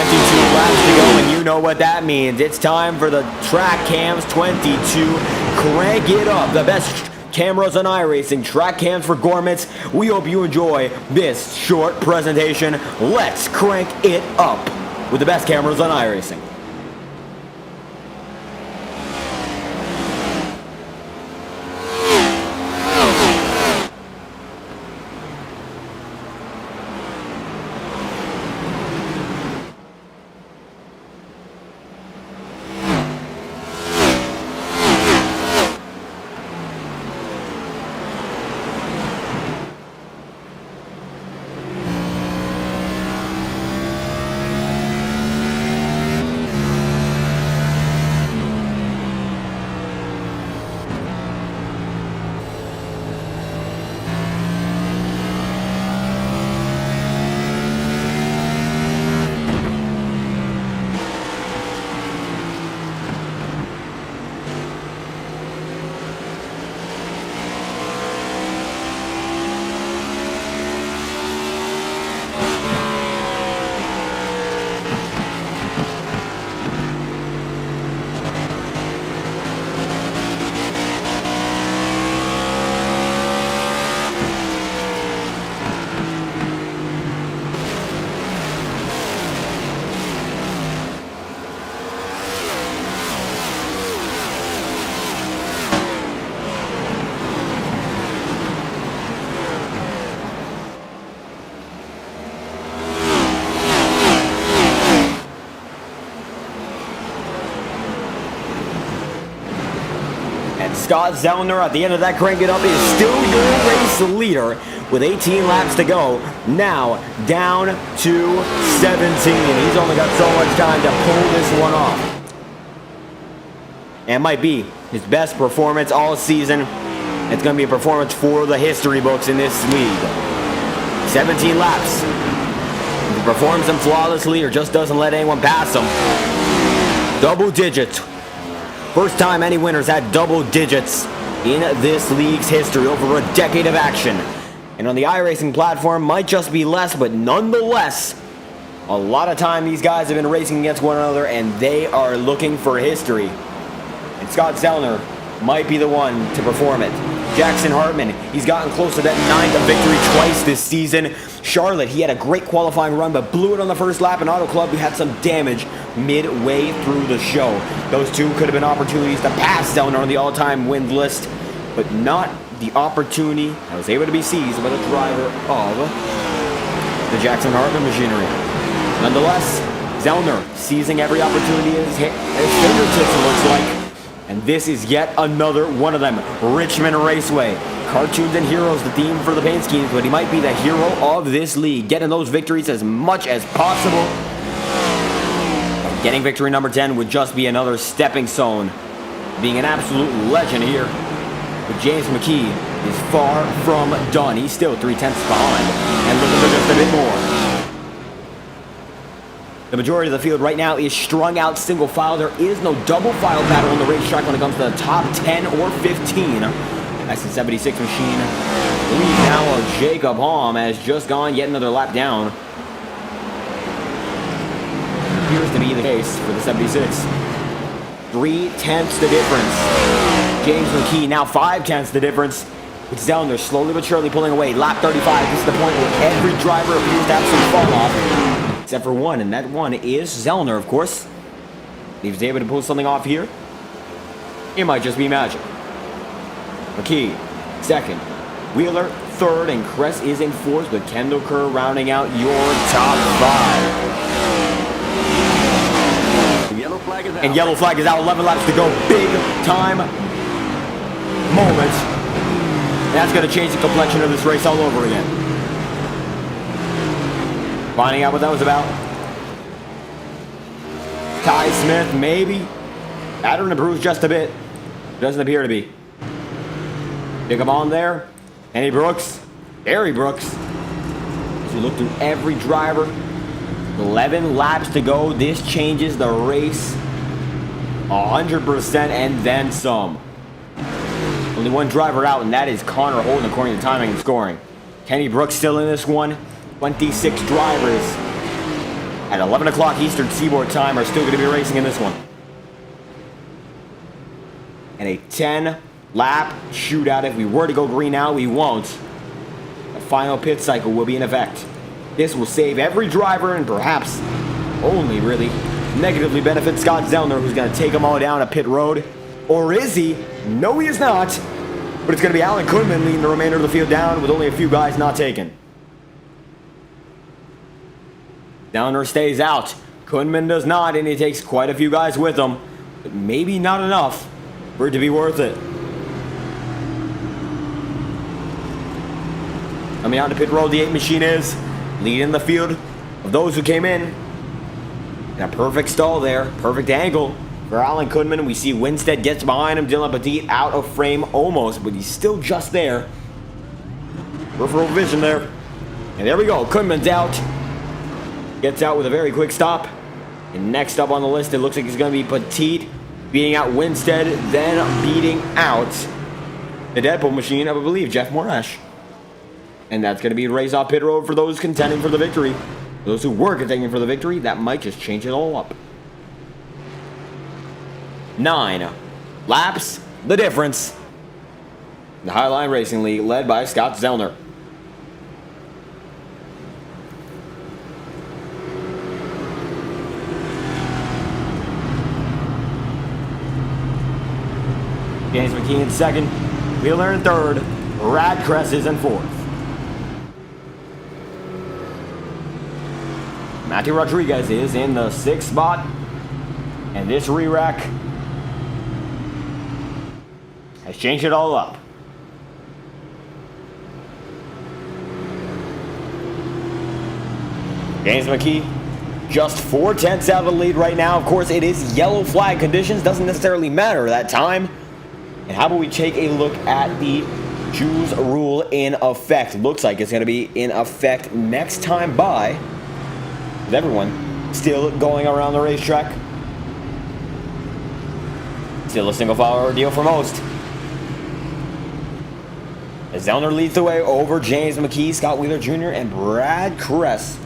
laps to go, and you know what that means. It's time for the Track Cams 22. Crank it up. The best cameras on iRacing, track cams for gourmets. We hope you enjoy this short presentation. Let's crank it up with the best cameras on iRacing. Scott Zellner at the end of that crank it up is still your race leader with 18 laps to go. Now down to 17. He's only got so much time to pull this one off. And it might be his best performance all season. It's going to be a performance for the history books in this league. 17 laps. He performs them flawlessly or just doesn't let anyone pass him. Double digits. First time any winners had double digits in this league's history, over a decade of action. And on the iRacing platform, might just be less, but nonetheless, a lot of time these guys have been racing against one another, and they are looking for history. And Scott Zellner might be the one to perform it. Jackson Hartman, he's gotten close to that 9th victory twice this season. Charlotte, he had a great qualifying run, but blew it on the first lap. And Auto Club, we had some damage midway through the show. Those two could have been opportunities to pass Zellner on the all-time win list, but not the opportunity that was able to be seized by the driver of the Jackson Hartman machinery. Nonetheless, Zellner seizing every opportunity at his fingertips, it looks like. And this is yet another one of them. Richmond Raceway. Cartoons and heroes, the theme for the paint schemes, but he might be the hero of this league, getting those victories as much as possible. Getting victory number 10 would just be another stepping stone. Being an absolute legend here. But James McKee is far from done. He's still 3/10 behind and looking for just a bit more. The majority of the field right now is strung out single file. There is no double file battle on the racetrack when it comes to the top 10 or 15. That's the 76 machine. Lead now of Jacob Halm has just gone yet another lap down. Appears to be the case for the 76. 3/10 the difference. James McKee now 5/10 the difference. With Zellner slowly but surely pulling away. Lap 35. This is the point where every driver appears to have some fall off. Except for one, and that one is Zellner, of course. If he's able to pull something off here, it might just be magic. McKee, 2nd. Wheeler, 3rd, and Kress is in 4th, with Kendall Kerr rounding out your top 5. Yellow And yellow flag is out. 11 laps to go. Big time moment. And that's going to change the complexion of this race all over again. Finding out what that was about. Ty Smith, maybe. Battered and bruised just a bit. Doesn't appear to be. Pick him on there. Kenny Brooks. Barry Brooks. As we look through every driver. 11 laps to go. This changes the race 100% and then some. Only one driver out, and that is Connor Holden according to timing and scoring. Kenny Brooks still in this one. 26 drivers at 11 o'clock Eastern Seaboard time are still going to be racing in this one. And a 10-lap shootout. If we were to go green now, we won't. The final pit cycle will be in effect. This will save every driver and perhaps only really negatively benefit Scott Zellner, who's going to take them all down a pit road. Or is he? No, he is not. But it's going to be Alan Kuhlman leading the remainder of the field down with only a few guys not taken. Zellner stays out. Kuhlman does not, and he takes quite a few guys with him. But maybe not enough for it to be worth it. Coming out to pit road, the 8 machine is leading the field of those who came in. And a perfect stall there. Perfect angle for Alan Kuhlman. We see Winstead gets behind him. Dylan Petit out of frame almost, but he's still just there. Peripheral vision there. And there we go. Kuhlman's out. Gets out with a very quick stop. And next up on the list, it looks like it's going to be Petit beating out Winstead, then beating out the Deadpool machine of, I believe, Jeff Morash. And that's going to be a race off pit road for those contending for the victory. Those who were contending for the victory, that might just change it all up. 9 laps, the difference. The Highline Racing League, led by Scott Zellner. James McKee in second, Wheeler in third, Brad Kress is in fourth. Matthew Rodriguez is in the 6th spot, and this re-rack has changed it all up. James McKee just 4/10 out of the lead right now. Of course, it is yellow flag conditions. Doesn't necessarily matter that time. And how about we take a look at the choose rule in effect? Looks like it's going to be in effect next time by, with everyone still going around the racetrack. Still a single file ordeal for most. As Zellner leads the way over James McKee, Scott Wheeler Jr., and Brad Kress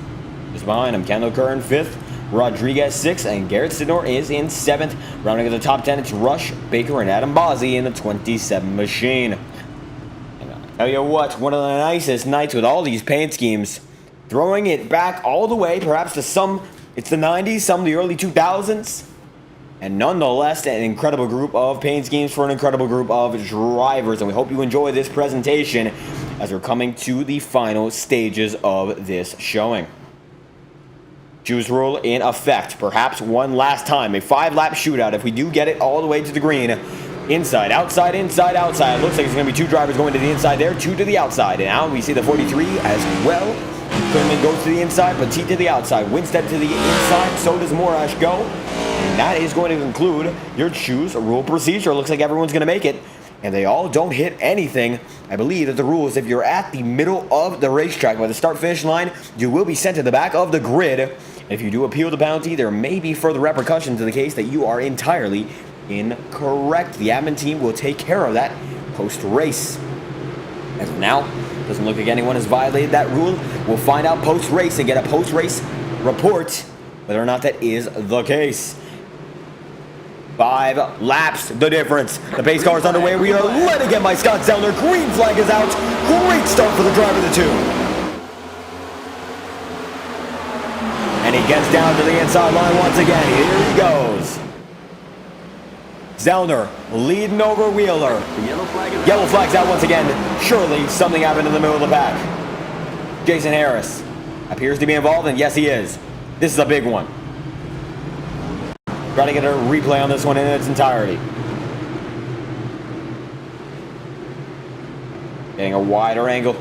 is behind him. Kendall Kerr in 5th, Rodriguez 6th, and Garrett Sidnor is in 7th. Rounding out the top 10, it's Rush, Baker, and Adam Bozzi in the 27 machine. And I'll tell you what, one of the nicest nights with all these paint schemes. Throwing it back all the way, perhaps to some, it's the 90s, some the early 2000s. And nonetheless, an incredible group of paint schemes for an incredible group of drivers. And we hope you enjoy this presentation as we're coming to the final stages of this showing. Choose rule in effect. Perhaps one last time. A 5-lap shootout if we do get it all the way to the green. Inside, outside, inside, outside. It looks like it's going to be 2 drivers going to the inside there, 2 to the outside. And now we see the 43 as well. Kuhlman goes to the inside, Petit to the outside. Winstead to the inside, so does Morash go. And that is going to conclude your choose rule procedure. Looks like everyone's going to make it. And they all don't hit anything. I believe that the rule is if you're at the middle of the racetrack by the start-finish line, you will be sent to the back of the grid. If you do appeal the penalty, there may be further repercussions in the case that you are entirely incorrect. The admin team will take care of that post-race. As of now, doesn't look like anyone has violated that rule. We'll find out post-race and get a post-race report whether or not that is the case. 5 laps, the difference. The pace car is underway. We are led again by Scott Zellner. Green flag is out. Great start for the driver of the 2. And he gets down to the inside line once again. Here he goes. Zellner leading over Wheeler. Yellow flag's out once again. Surely something happened in the middle of the pack. Jason Harris appears to be involved, and yes, he is. This is a big one. Try to get a replay on this one in its entirety. Getting a wider angle.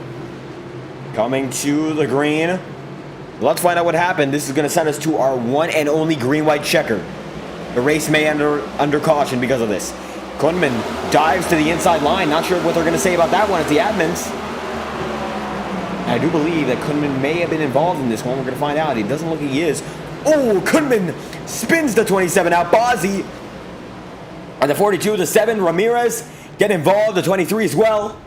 Coming to the green. Let's find out what happened. This is going to send us to our one and only green-white checker. The race may under caution because of this. Kunman dives to the inside line. Not sure what they're going to say about that one. It's the admins. I do believe that Kunman may have been involved in this one. We're going to find out. He doesn't look like he is. Oh, Kunman spins the 27 out. Bozzi on the 42, the 7. Ramirez get involved. The 23 as well.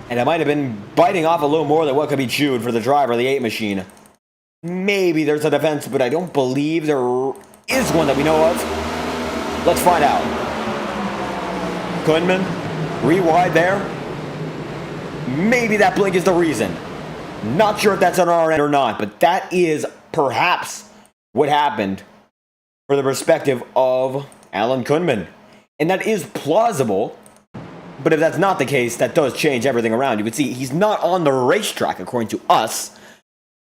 And it might have been biting off a little more than what could be chewed for the driver of the 8 machine. Maybe there's a defense, but I don't believe there is one that we know of. Let's find out. Kunman, re-wide there. Maybe that blink is the reason. Not sure if that's on our end or not, but that is perhaps what happened for the perspective of Alan Kunman. And that is plausible, but if that's not the case, that does change everything around. You can see he's not on the racetrack, according to us.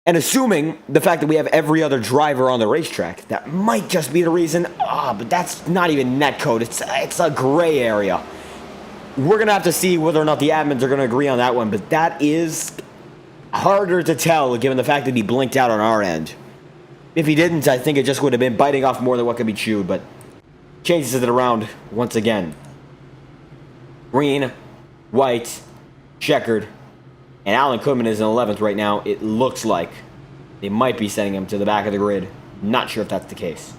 And assuming the fact that we have every other driver on the racetrack, that might just be the reason. But that's not even netcode. It's a gray area. We're going to have to see whether or not the admins are going to agree on that one, but that is harder to tell given the fact that he blinked out on our end. If he didn't, I think it just would have been biting off more than what could be chewed, but changes it around once again. Green, white, checkered, and Alan Kunman is in 11th right now. It looks like they might be sending him to the back of the grid. Not sure if that's the case.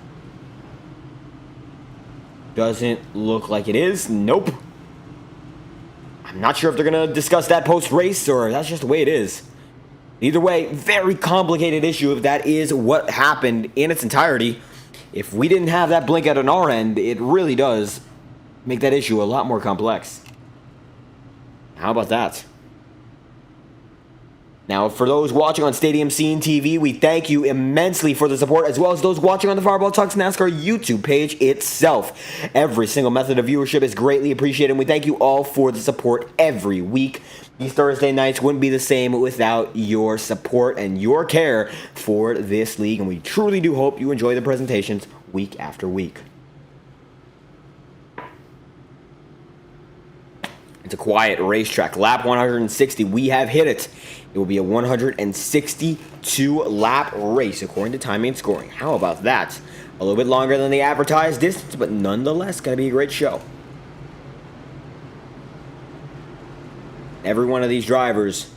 Doesn't look like it is. Nope. I'm not sure if they're going to discuss that post-race or that's just the way it is. Either way, very complicated issue if that is what happened in its entirety. If we didn't have that blink out on our end, it really does make that issue a lot more complex. How about that? Now, for those watching on Stadium Scene TV, we thank you immensely for the support, as well as those watching on the Fireball Talks NASCAR YouTube page itself. Every single method of viewership is greatly appreciated, and we thank you all for the support every week. These Thursday nights wouldn't be the same without your support and your care for this league, and we truly do hope you enjoy the presentations week after week. It's a quiet racetrack. Lap 160, we have hit it. It will be a 162-lap race according to timing and scoring. How about that? A little bit longer than the advertised distance, but nonetheless, going to be a great show. Every one of these drivers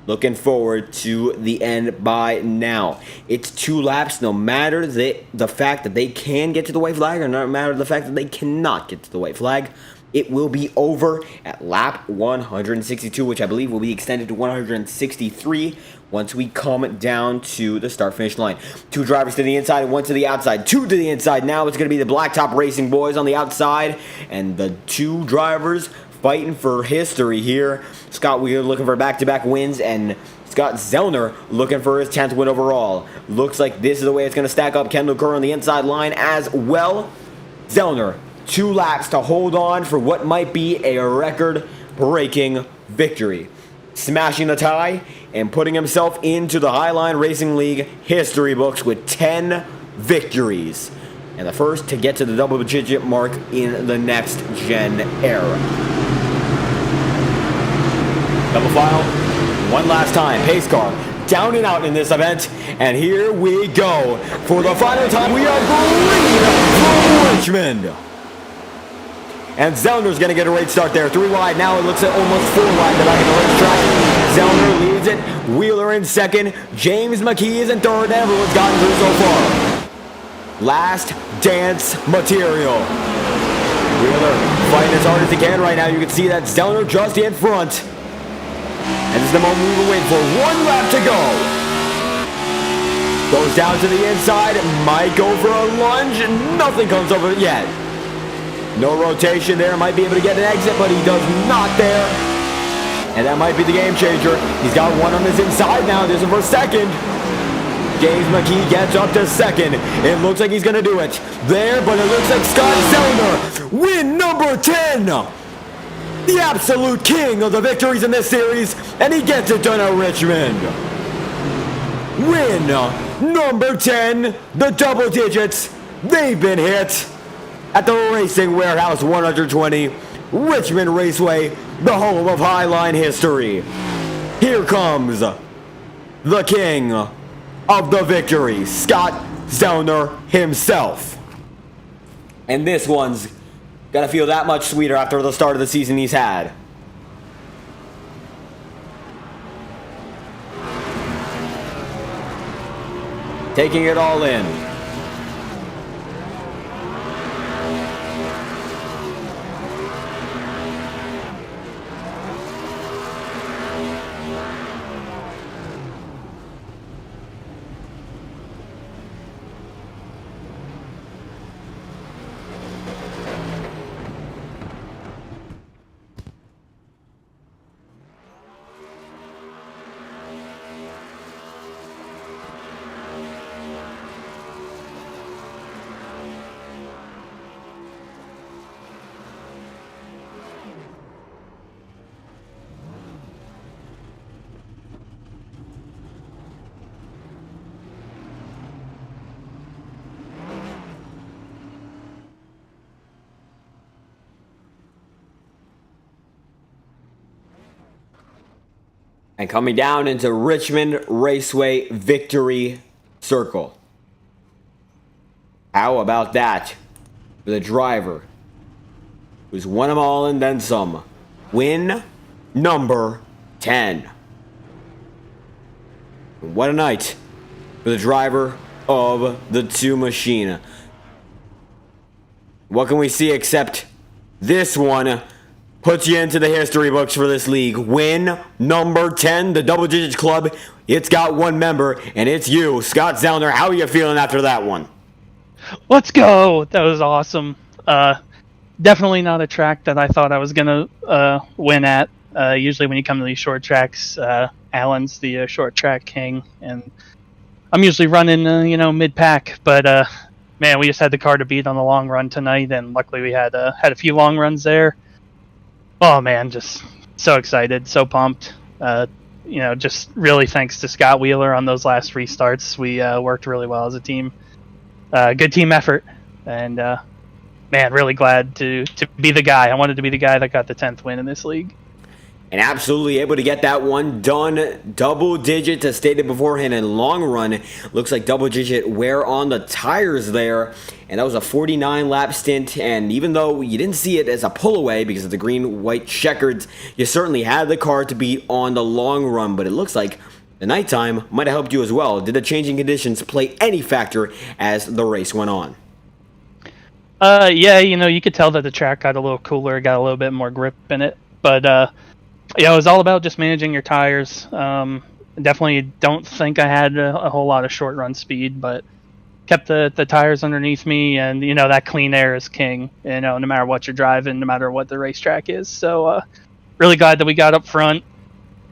looking forward to the end by now. It's 2 laps, no matter the fact that they can get to the white flag or no matter the fact that they cannot get to the white flag. It will be over at lap 162, which I believe will be extended to 163 once we come down to the start-finish line. 2 drivers to the inside and 1 to the outside. 2 to the inside now. It's going to be the Blacktop Racing boys on the outside. And the 2 drivers fighting for history here. Scott Wheeler looking for back-to-back wins, and Scott Zellner looking for his 10th win overall. Looks like this is the way it's going to stack up. Kendall Kerr on the inside line as well. Zellner, 2 laps to hold on for what might be a record-breaking victory. Smashing the tie and putting himself into the Highline Racing League history books with 10 victories. And the first to get to the double-digit mark in the next-gen era. Double file, one last time. Pace car down and out in this event. And here we go. For the final time, we are green from Richmond. And Zellner's going to get a great start there. 3 wide. Now it looks at almost 4 wide. The back of the racetrack. Zellner leads it. Wheeler in second. James McKee is in third. Everyone's gotten through so far. Last dance material. Wheeler fighting as hard as he can right now. You can see that Zellner just in front. And this is the moment we were waiting for. 1 lap to go. Goes down to the inside. Might go for a lunge. Nothing comes over it yet. No rotation there. Might be able to get an exit, but he does not there. And that might be the game changer. He's got 1 on his inside now. This is for second. James McKee gets up to second. It looks like he's going to do it there, but it looks like Scott Zellner, win number 10. The absolute king of the victories in this series, and he gets it done at Richmond. Win number 10, the double digits, they've been hit at the Racing Warehouse 120, Richmond Raceway, the home of Highline history. Here comes the king of the victory, Scott Zellner himself. And this one's gonna feel that much sweeter after the start of the season he's had. Taking it all in. And coming down into Richmond Raceway Victory Circle. How about that for the driver who's won them all and then some? Win number 10. What a night for the driver of the two machine. What can we see except this one puts you into the history books for this league. Win number 10, the double digits club. It's got one member, and it's you, Scott Zellner. How are you feeling after that one? Let's go. That was awesome. Definitely not a track that I thought I was going to win at. Usually when you come to these short tracks, Alan's the short track king, and I'm usually running, mid-pack. But, man, we just had the car to beat on the long run tonight, and luckily we had a few long runs there. Oh man, just so excited, so pumped. Just really thanks to Scott Wheeler on those last restarts. We worked really well as a team. Good team effort, and man, really glad to be the guy. I wanted to be the guy that got the 10th win in this league. And absolutely able to get that one done. Double digit, as stated beforehand, in long run. Looks like double digit wear on the tires there. And that was a 49 lap stint. And even though you didn't see it as a pull away because of the green-white checkers, you certainly had the car to beat on the long run. But it looks like the nighttime might have helped you as well. Did the changing conditions play any factor as the race went on? Yeah, you could tell that the track got a little cooler, got a little bit more grip in it. But yeah, it was all about just managing your tires. Definitely don't think I had a whole lot of short run speed, but kept the tires underneath me, and that clean air is king. No matter what you're driving, no matter what the racetrack is. So really glad that we got up front,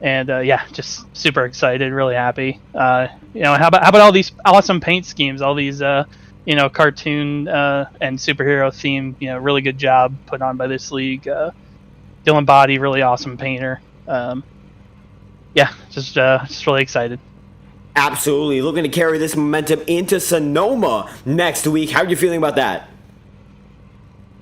and yeah, just super excited, really happy. How about all these awesome paint schemes, all these cartoon and superhero theme. Really good job put on by this league. Dylan Body, really awesome painter. Yeah, just really excited. Absolutely. Looking to carry this momentum into Sonoma next week. How are you feeling about that?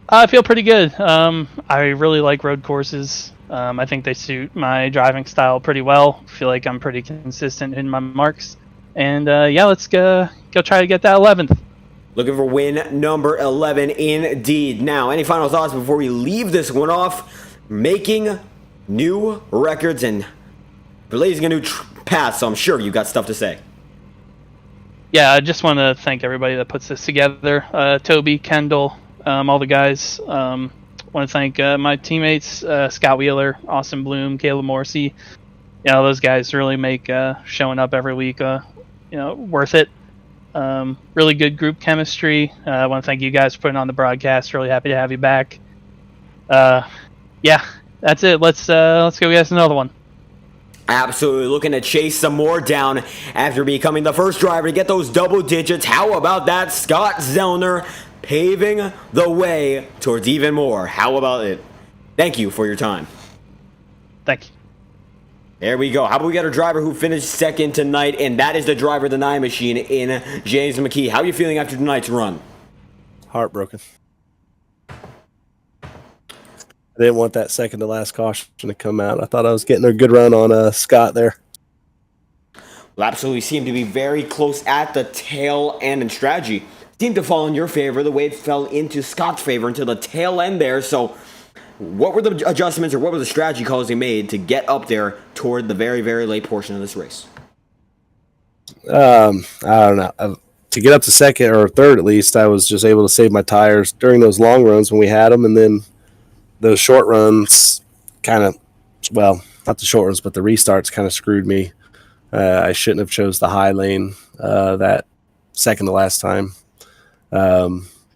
I feel pretty good. I really like road courses. I think they suit my driving style pretty well. Feel like I'm pretty consistent in my marks. And yeah, let's go try to get that 11th. Looking for win number 11 indeed. Now, any final thoughts before we leave this one off? Making new records and blazing a new path, so I'm sure you've got stuff to say. Yeah, I just want to thank everybody that puts this together. Toby, Kendall, all the guys. Want to thank my teammates, Scott Wheeler, Austin Bloom, Caleb Morrissey. Those guys really make showing up every week worth it. Really good group chemistry. I want to thank you guys for putting on the broadcast. Really happy to have you back. Yeah, that's it. Let's go get us another one. Absolutely looking to chase some more down after becoming the first driver to get those double digits. How about that? Scott Zellner paving the way towards even more. How about it? Thank you for your time. Thank you. There we go. How about we got a driver who finished second tonight, and that is the driver of the 9 machine in James McKee. How are you feeling after tonight's run? Heartbroken. I didn't want that second to last caution to come out. I thought I was getting a good run on Scott there. Well, absolutely seemed to be very close at the tail end, and strategy seemed to fall in your favor the way it fell into Scott's favor until the tail end there. So what were the adjustments or what were the strategy calls he made to get up there toward the very, very late portion of this race? I don't know. To get up to second or third at least, I was just able to save my tires during those long runs when we had them, and then those short runs kind of, well, not the short runs, but the restarts kind of screwed me. I shouldn't have chose the high lane that second to last time,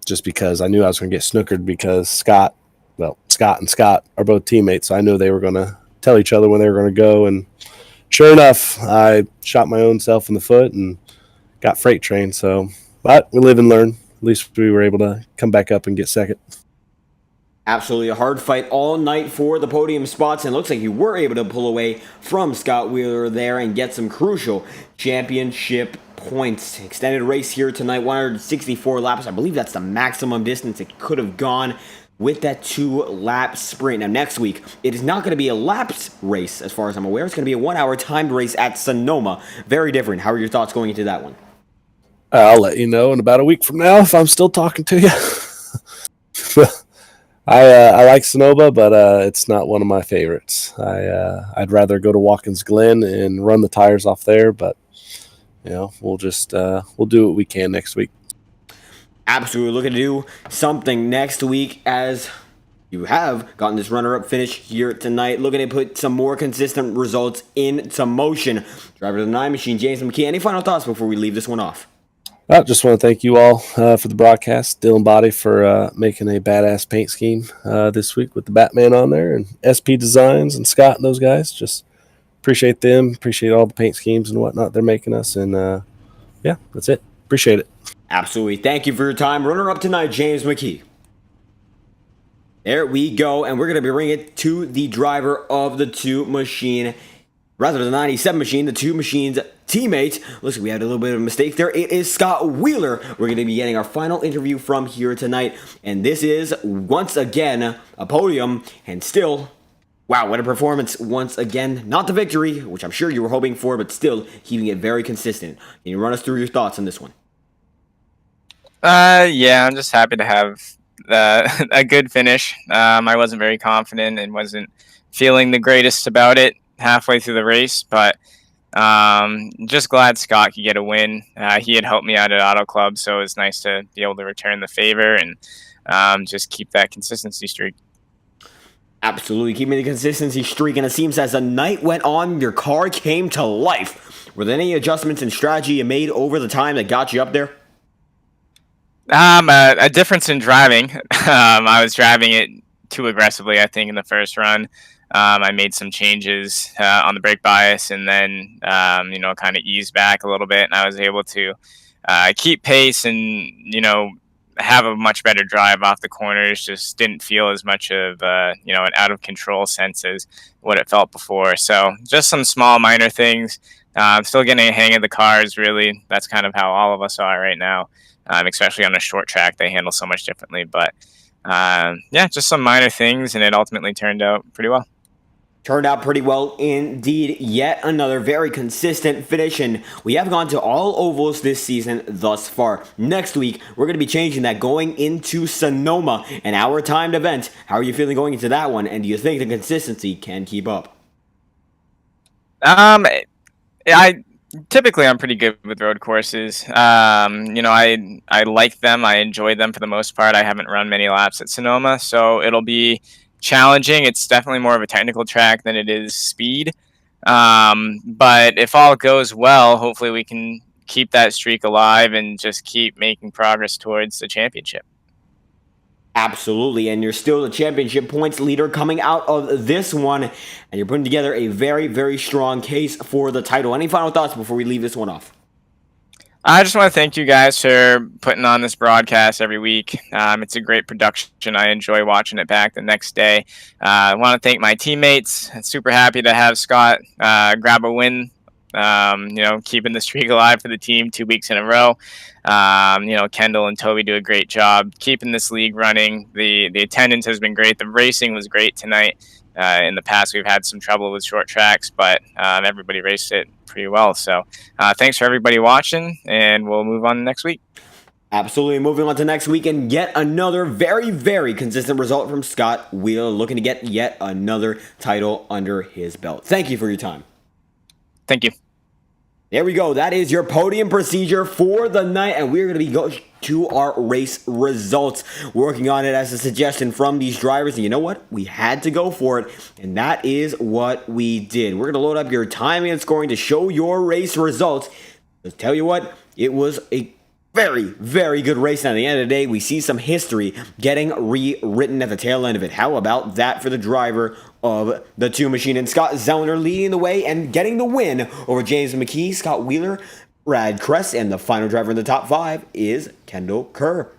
just because I knew I was going to get snookered because Scott and Scott are both teammates, so I knew they were going to tell each other when they were going to go, and sure enough, I shot my own self in the foot and got freight trained. So, but we live and learn. At least we were able to come back up and get second. Absolutely a hard fight all night for the podium spots, and it looks like you were able to pull away from Scott Wheeler there and get some crucial championship points. Extended race here tonight, 164 laps. I believe that's the maximum distance it could have gone with that 2-lap sprint. Now, next week, it is not going to be a laps race, as far as I'm aware. It's going to be a 1-hour timed race at Sonoma. Very different. How are your thoughts going into that one? I'll let you know in about a week from now if I'm still talking to you. I like Sonoma, but it's not one of my favorites. I'd rather go to Watkins Glen and run the tires off there, but you know, we'll do what we can next week. Absolutely looking to do something next week, as you have gotten this runner-up finish here tonight. Looking to put some more consistent results into motion. Driver of the 9 machine, James McKee. Any final thoughts before we leave this one off? I just want to thank you all for the broadcast. Dylan Body for making a badass paint scheme this week with the Batman on there, and SP Designs and Scott and those guys. Just appreciate them. Appreciate all the paint schemes and whatnot they're making us. And yeah, that's it. Appreciate it. Absolutely. Thank you for your time. Runner-up tonight, James McKee. There we go, and we're going to be bringing it to the driver of the 2 machine. Rather than the 97 machine, the 2 machines teammate. Listen, we had a little bit of a mistake there. It is Scott Wheeler. We're going to be getting our final interview from here tonight. And this is, once again, a podium. And still, wow, what a performance once again. Not the victory, which I'm sure you were hoping for, but still keeping it very consistent. Can you run us through your thoughts on this one? Yeah, I'm just happy to have a good finish. I wasn't very confident and wasn't feeling the greatest about it halfway through the race, but just glad Scott could get a win. He had helped me out at Auto Club, so it was nice to be able to return the favor and just keep that consistency streak. Absolutely, keeping the consistency streak, and it seems as the night went on, your car came to life. Were there any adjustments in strategy you made over the time that got you up there? A difference in driving. I was driving it too aggressively, I think, in the first run. I made some changes on the brake bias, and then kind of eased back a little bit, and I was able to keep pace and have a much better drive off the corners. Just didn't feel as much of an out of control sense as what it felt before. So just some small minor things. I'm still getting a hang of the cars. Really, that's kind of how all of us are right now. Especially on a short track, they handle so much differently. But yeah, just some minor things, and it ultimately turned out pretty well. Turned out pretty well indeed. Yet another very consistent finish, and we have gone to all ovals this season thus far. Next week, we're going to be changing that, going into Sonoma, an hour timed event. How are you feeling going into that one, and do you think the consistency can keep up? Typically I'm pretty good with road courses. I like them. I enjoy them for the most part. I haven't run many laps at Sonoma, so it'll be challenging. It's definitely more of a technical track than it is speed. But if all goes well, hopefully we can keep that streak alive and just keep making progress towards the championship. Absolutely, and you're still the championship points leader coming out of this one, and you're putting together a very, very strong case for the title. Any final thoughts before we leave this one off? I just want to thank you guys for putting on this broadcast every week. It's a great production. I enjoy watching it back the next day. I want to thank my teammates. I'm super happy to have Scott grab a win keeping the streak alive for the team 2 weeks in a row. Kendall and Toby do a great job keeping this league running. The attendance has been great. The racing was great tonight. In the past, we've had some trouble with short tracks, but everybody raced it pretty well. So thanks for everybody watching, and we'll move on next week. Absolutely. Moving on to next week, and yet another very, very consistent result from Scott Wheeler, looking to get yet another title under his belt. Thank you for your time. Thank you. There we go. That is your podium procedure for the night, and we're going to be going to our race results, working on it as a suggestion from these drivers. And you know what? We had to go for it, and that is what we did. We're going to load up your timing and scoring to show your race results. Let's tell you what, it was a very, very good race. And at the end of the day, we see some history getting rewritten at the tail end of it. How about that for the driver of the two machine? And Scott Zellner leading the way and getting the win over James McKee, Scott Wheeler, Brad Kress, and the final driver in the top 5 is Kendall Kerr.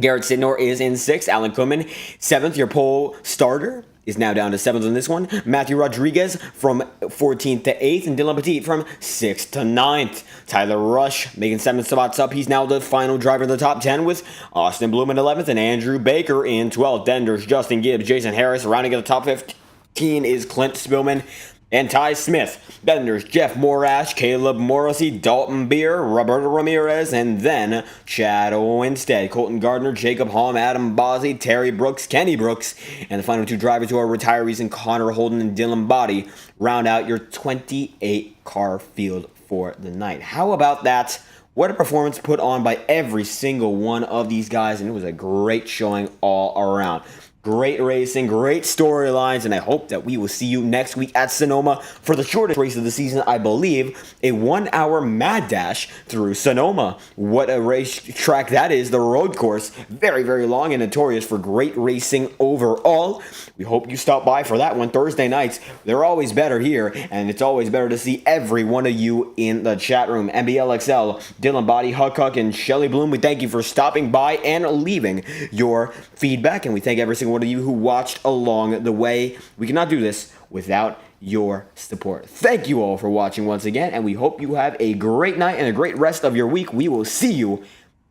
Garrett Sidnor is in 6th. Alan Kuhlman, 7th. Your pole starter is now down to 7th on this one. Matthew Rodriguez from 14th to 8th, and Dylan Petit from 6th to 9th. Tyler Rush making 7 spots up. He's now the final driver in the top 10 with Austin Bloom in 11th and Andrew Baker in 12th. Then there's Justin Gibbs, Jason Harris. Rounding out the top 15 is Clint Spillman and Ty Smith. Then there's Jeff Morash, Caleb Morrissey, Dalton Beer, Roberto Ramirez, and then Chad Winstead, Colton Gardner, Jacob Halm, Adam Bozzi, Terry Brooks, Kenny Brooks, and the final 2 drivers who are retirees in Connor Holden and Dylan Body round out your 28 car field for the night. How about that? What a performance put on by every single one of these guys, and it was a great showing all around. Great racing, great storylines, and I hope that we will see you next week at Sonoma for the shortest race of the season, I believe, a 1-hour mad dash through Sonoma. What a racetrack that is, the road course. Very, very long and notorious for great racing overall. We hope you stop by for that one Thursday nights. They're always better here, and it's always better to see every one of you in the chat room. MBLXL, Dylan Body, Huck Huck, and Shelly Bloom, we thank you for stopping by and leaving your feedback, and we thank every single one of you who watched along the way. We cannot do this without your support. Thank you all for watching once again, and we hope you have a great night and a great rest of your week. We will see you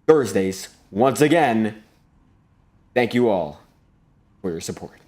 Thursdays once again. Thank you all for your support.